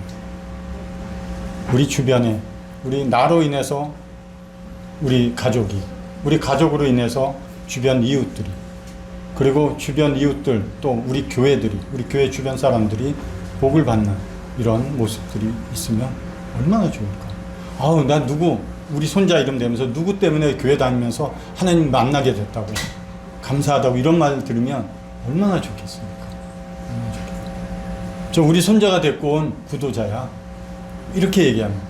우리 주변에 우리 나로 인해서 우리 가족으로 인해서 주변 이웃들이, 그리고 주변 이웃들 또 우리 교회들이, 우리 교회 주변 사람들이 복을 받는 이런 모습들이 있으면 얼마나 좋을까. 아우, 나 우리 손자 이름 대면서 누구 때문에 교회 다니면서 하나님 만나게 됐다고, 감사하다고 이런 말 들으면 얼마나 좋겠습니까? 저 우리 손자가 데리고 온 구도자야, 이렇게 얘기합니다.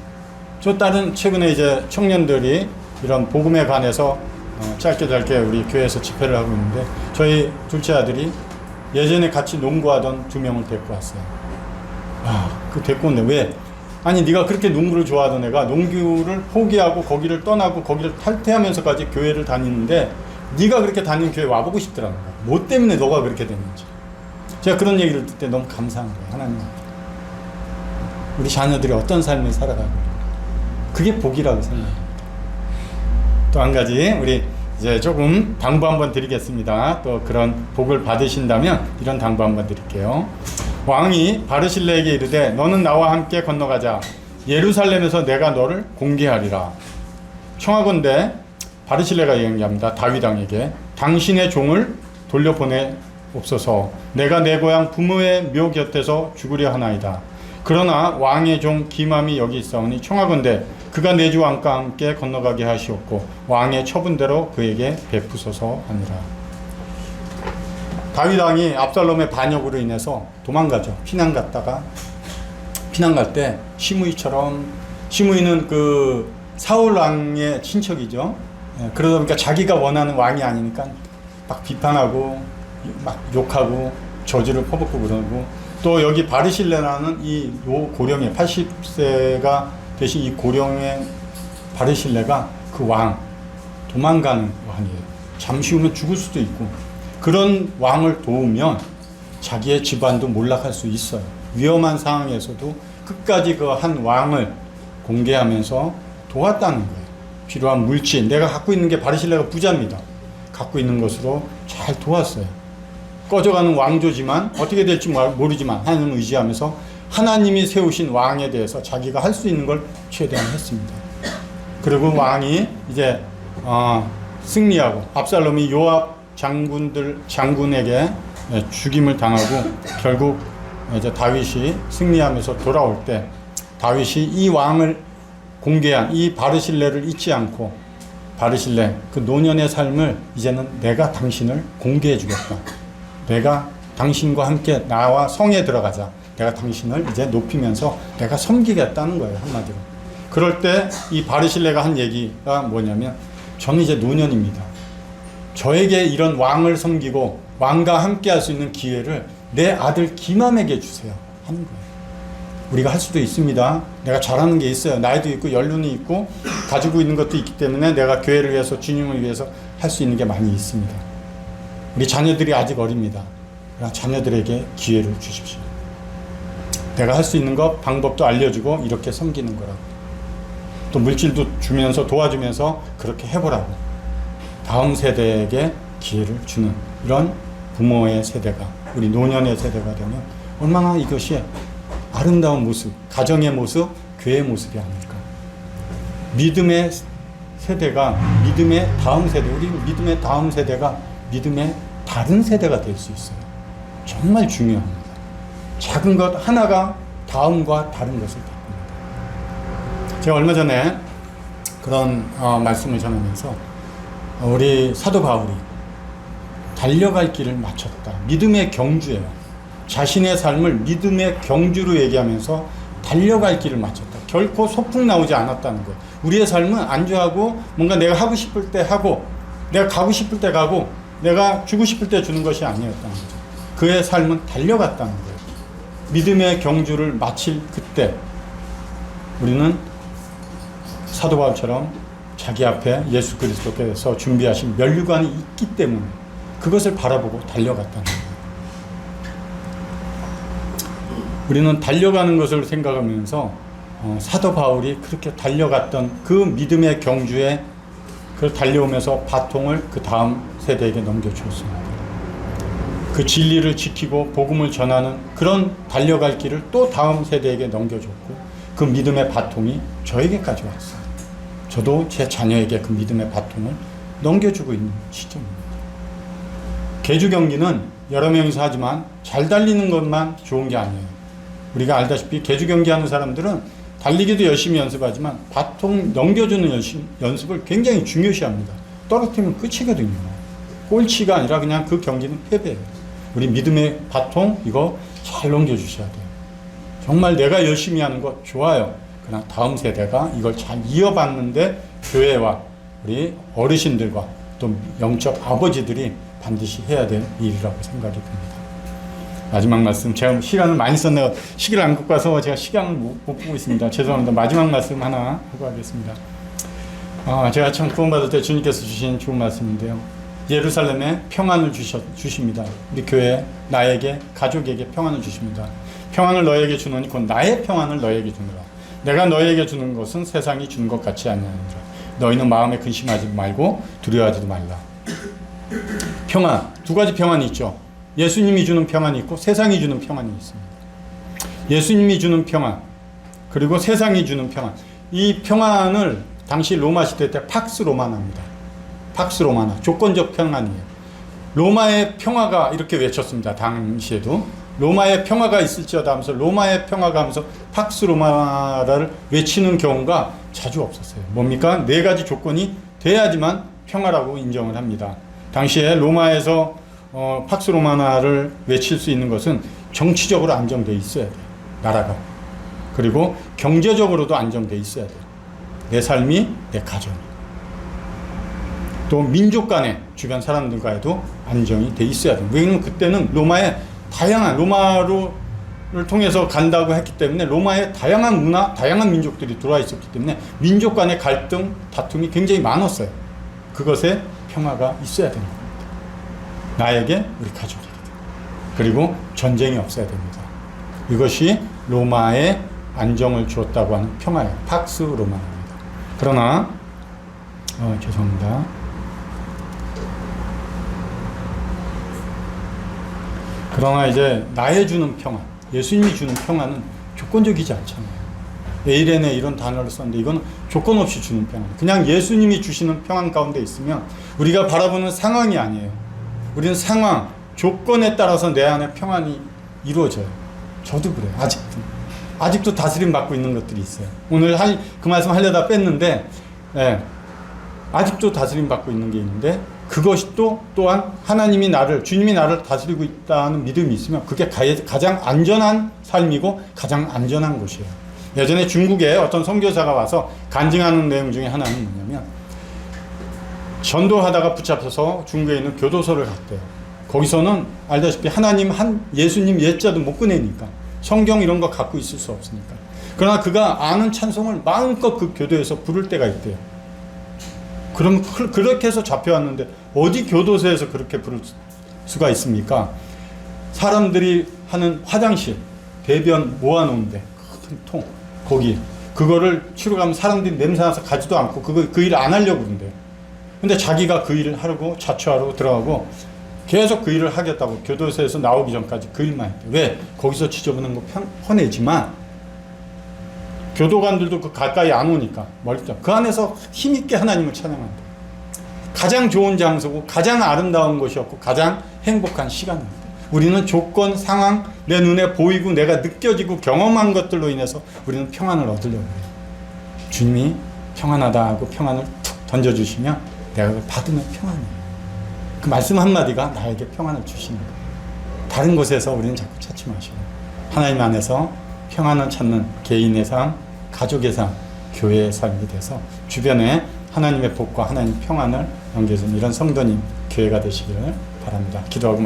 저 딸은 최근에 이제 청년들이 이런 복음에 관해서 짧게 우리 교회에서 집회를 하고 있는데, 저희 둘째 아들이 예전에 같이 농구하던 2명을 데리고 왔어요. 그 데리고 온데 왜? 아니, 네가 그렇게 농구를 좋아하던 애가 농구를 포기하고 거기를 떠나고 거기를 탈퇴하면서까지 교회를 다니는데 네가 그렇게 다니는 교회 와보고 싶더라는 거야. 뭐 때문에 너가 그렇게 됐는지. 제가 그런 얘기를 듣을 때 너무 감사한 거예요. 하나님 앞에 우리 자녀들이 어떤 삶을 살아가고, 그게 복이라고 생각합니다. 또 한 가지 우리 이제 조금 당부 한번 드리겠습니다. 또 그런 복을 받으신다면 이런 당부 한번 드릴게요. 왕이 바르실레에게 이르되 너는 나와 함께 건너가자. 예루살렘에서 내가 너를 공개하리라. 청하건대 바르실레가 얘기합니다. 다윗 왕에게 당신의 종을 돌려보내옵소서. 내가 내 고향 부모의 묘 곁에서 죽으려 하나이다. 그러나 왕의 종 기맘이 여기 있사오니 청하건대 그가 내 주 왕과 함께 건너가게 하시옵고 왕의 처분대로 그에게 베푸소서 하니라. 다윗 왕이 압살롬의 반역으로 인해서 도망가죠. 피난 갈 때 시므이는 그 사울 왕의 친척이죠. 그러다 보니까 자기가 원하는 왕이 아니니까 막 비판하고 막 욕하고 저주를 퍼붓고 그러고, 또 여기 바르실레라는 이 고령의 80세가 되신 이 고령의 바르실레가 그 왕, 도망가는 왕이에요. 잠시 후면 죽을 수도 있고, 그런 왕을 도우면 자기의 집안도 몰락할 수 있어요. 위험한 상황에서도 끝까지 그 한 왕을 공개하면서 도왔다는 거예요. 필요한 물질, 내가 갖고 있는 게 바르실레가 부자입니다. 갖고 있는 것으로 잘 도왔어요. 꺼져가는 왕조지만 어떻게 될지 모르지만 하나님을 의지하면서 하나님이 세우신 왕에 대해서 자기가 할 수 있는 걸 최대한 했습니다. 그리고 왕이 이제 승리하고 압살롬이 요압 장군에게 죽임을 당하고 결국 이제 다윗이 승리하면서 돌아올 때 다윗이 이 왕을 공개한 이 바르실레를 잊지 않고, 바르실레 그 노년의 삶을 이제는 내가 당신을 공개해 주겠다. 내가 당신과 함께 나와 성에 들어가자. 내가 당신을 이제 높이면서 내가 섬기겠다는 거예요, 한마디로. 그럴 때 이 바르실레가 한 얘기가 뭐냐면, 저는 이제 노년입니다. 저에게 이런 왕을 섬기고 왕과 함께 할 수 있는 기회를 내 아들 기맘에게 주세요 하는 거예요. 우리가 할 수도 있습니다. 내가 잘하는 게 있어요. 나이도 있고 연륜이 있고 가지고 있는 것도 있기 때문에 내가 교회를 위해서, 주님을 위해서 할 수 있는 게 많이 있습니다. 우리 자녀들이 아직 어립니다. 그러나 자녀들에게 기회를 주십시오. 내가 할 수 있는 것, 방법도 알려주고 이렇게 섬기는 거라고. 또 물질도 주면서 도와주면서 그렇게 해보라고. 다음 세대에게 기회를 주는 이런 부모의 세대가, 우리 노년의 세대가 되면 얼마나 이것이 아름다운 모습, 가정의 모습, 교회의 모습이 아닐까. 믿음의 세대가 믿음의 다음 세대, 우리 믿음의 다음 세대가 믿음의 다른 세대가 될 수 있어요. 정말 중요합니다. 작은 것 하나가 다음과 다른 것을 바꿉니다. 제가 얼마 전에 그런 말씀을 전하면서 우리 사도 바울이 달려갈 길을 마쳤다. 믿음의 경주예요. 자신의 삶을 믿음의 경주로 얘기하면서 달려갈 길을 마쳤다. 결코 소풍 나오지 않았다는 거예요. 우리의 삶은 안주하고 뭔가 내가 하고 싶을 때 하고 내가 가고 싶을 때 가고 내가 주고 싶을 때 주는 것이 아니었다는 거죠. 그의 삶은 달려갔다는 거예요. 믿음의 경주를 마칠 그때 우리는 사도 바울처럼 자기 앞에 예수 그리스도께서 준비하신 면류관이 있기 때문에 그것을 바라보고 달려갔다는 거예요. 우리는 달려가는 것을 생각하면서 사도 바울이 그렇게 달려갔던 그 믿음의 경주에 그 달려오면서 바통을 그 다음 세대에게 넘겨주었습니다. 그 진리를 지키고 복음을 전하는 그런 달려갈 길을 또 다음 세대에게 넘겨줬고 그 믿음의 바통이 저에게까지 왔어요. 저도 제 자녀에게 그 믿음의 바통을 넘겨주고 있는 시점입니다. 계주 경기는 여러 명이서 하지만 잘 달리는 것만 좋은 게 아니에요. 우리가 알다시피 계주 경기 하는 사람들은 달리기도 열심히 연습하지만 바통 넘겨주는 연습을 굉장히 중요시합니다. 떨어뜨리면 끝이거든요. 꼴찌가 아니라 그냥 그 경기는 패배예요. 우리 믿음의 바통 이거 잘 넘겨주셔야 돼요. 정말 내가 열심히 하는 거 좋아요. 그러나 다음 세대가 이걸 잘 이어받는데 교회와 우리 어르신들과 또 영적 아버지들이 반드시 해야 될 일이라고 생각이 듭니다. 마지막 말씀, 제가 시간을 많이 썼네요. 시계를 안 갖고 와서 제가 시간을 못 보고 있습니다. 죄송합니다. 마지막 말씀 하나 하고 하겠습니다. 제가 참 구원받을 때 주님께서 주신 좋은 말씀인데요. 예루살렘에 평안을 주십니다. 우리 교회, 나에게, 가족에게 평안을 주십니다. 평안을 너에게 주노니 곧 나의 평안을 너에게 주노라. 내가 너에게 주는 것은 세상이 주는 것 같이 아니하니라. 너희는 마음에 근심하지 말고 두려워하지도 말라. 평안, 두 가지 평안이 있죠. 예수님이 주는 평안이 있고 세상이 주는 평안이 있습니다. 예수님이 주는 평안, 그리고 세상이 주는 평안. 이 평안을 당시 로마 시대 때 팍스 로마나입니다. 팍스 로마나, 조건적 평안이에요. 로마의 평화가 이렇게 외쳤습니다. 당시에도 로마의 평화가 있을지어다 하면서 로마의 평화가 하면서 팍스 로마를 외치는 경우가 자주 없었어요. 뭡니까? 네 가지 조건이 돼야지만 평화라고 인정을 합니다. 당시에 로마에서 팍스 로마나를 외칠 수 있는 것은 정치적으로 안정되어 있어야 돼요. 나라가. 그리고 경제적으로도 안정되어 있어야 돼요. 내 삶이, 내 가정이. 또 민족 간에 주변 사람들과도 안정이 돼 있어야 돼요. 왜냐하면 그때는 로마의 다양한, 로마를 통해서 간다고 했기 때문에 로마의 다양한 문화, 다양한 민족들이 들어와 있었기 때문에 민족 간의 갈등, 다툼이 굉장히 많았어요. 그것에 평화가 있어야 되는 겁니다. 나에게, 우리 가족에게. 그리고 전쟁이 없어야 됩니다. 이것이 로마의 안정을 주었다고 하는 평화예요. 팍스 로마입니다. 그러나 죄송합니다. 그러나 이제 나의 주는 평안, 예수님이 주는 평안은 조건적이지 않잖아요. 에이레네 이런 단어를 썼는데 이건 조건 없이 주는 평안. 그냥 예수님이 주시는 평안 가운데 있으면 우리가 바라보는 상황이 아니에요. 우리는 상황, 조건에 따라서 내 안에 평안이 이루어져요. 저도 그래요. 아직도 다스림 받고 있는 것들이 있어요. 오늘 그 말씀 하려다 뺐는데, 아직도 다스림 받고 있는 게 있는데, 그것이 또한 하나님이 주님이 나를 다스리고 있다는 믿음이 있으면 그게 가장 안전한 삶이고 가장 안전한 곳이에요. 예전에 중국에 어떤 선교사가 와서 간증하는 내용 중에 하나는 뭐냐면, 전도하다가 붙잡혀서 중국에 있는 교도소를 갔대요. 거기서는 알다시피 하나님, 예수님 예자도 못 꺼내니까 성경 이런 거 갖고 있을 수 없으니까. 그러나 그가 아는 찬송을 마음껏 그 교도에서 부를 때가 있대요. 그럼 그렇게 해서 잡혀왔는데 어디 교도소에서 그렇게 부를 수가 있습니까? 사람들이 하는 화장실, 배변 모아놓은데 큰 통, 거기 그거를 치러 가면 사람들이 냄새나서 가지도 않고 그 일을 안 하려고 그런대요. 근데 자기가 그 일을 하려고 자초하러 들어가고 계속 그 일을 하겠다고 교도소에서 나오기 전까지 그 일만 했대요. 왜? 거기서 지저분한 거 퍼내지만 교도관들도 그 가까이 안 오니까 멀쩡. 그 안에서 힘있게 하나님을 찬양한다. 가장 좋은 장소고 가장 아름다운 곳이었고 가장 행복한 시간입니다. 우리는 조건, 상황, 내 눈에 보이고 내가 느껴지고 경험한 것들로 인해서 우리는 평안을 얻으려고 해요. 주님이 평안하다 하고 평안을 툭 던져주시면 내가 그걸 받으면 평안이에요. 그 말씀 한마디가 나에게 평안을 주시는 거예요. 다른 곳에서 우리는 자꾸 찾지 마시고 하나님 안에서 평안을 찾는 개인의 삶, 가족의 삶, 교회의 삶이 돼서 주변에 하나님의 복과 하나님의 평안을 넘겨주는 이런 성도님, 교회가 되시기를 바랍니다. 기도하고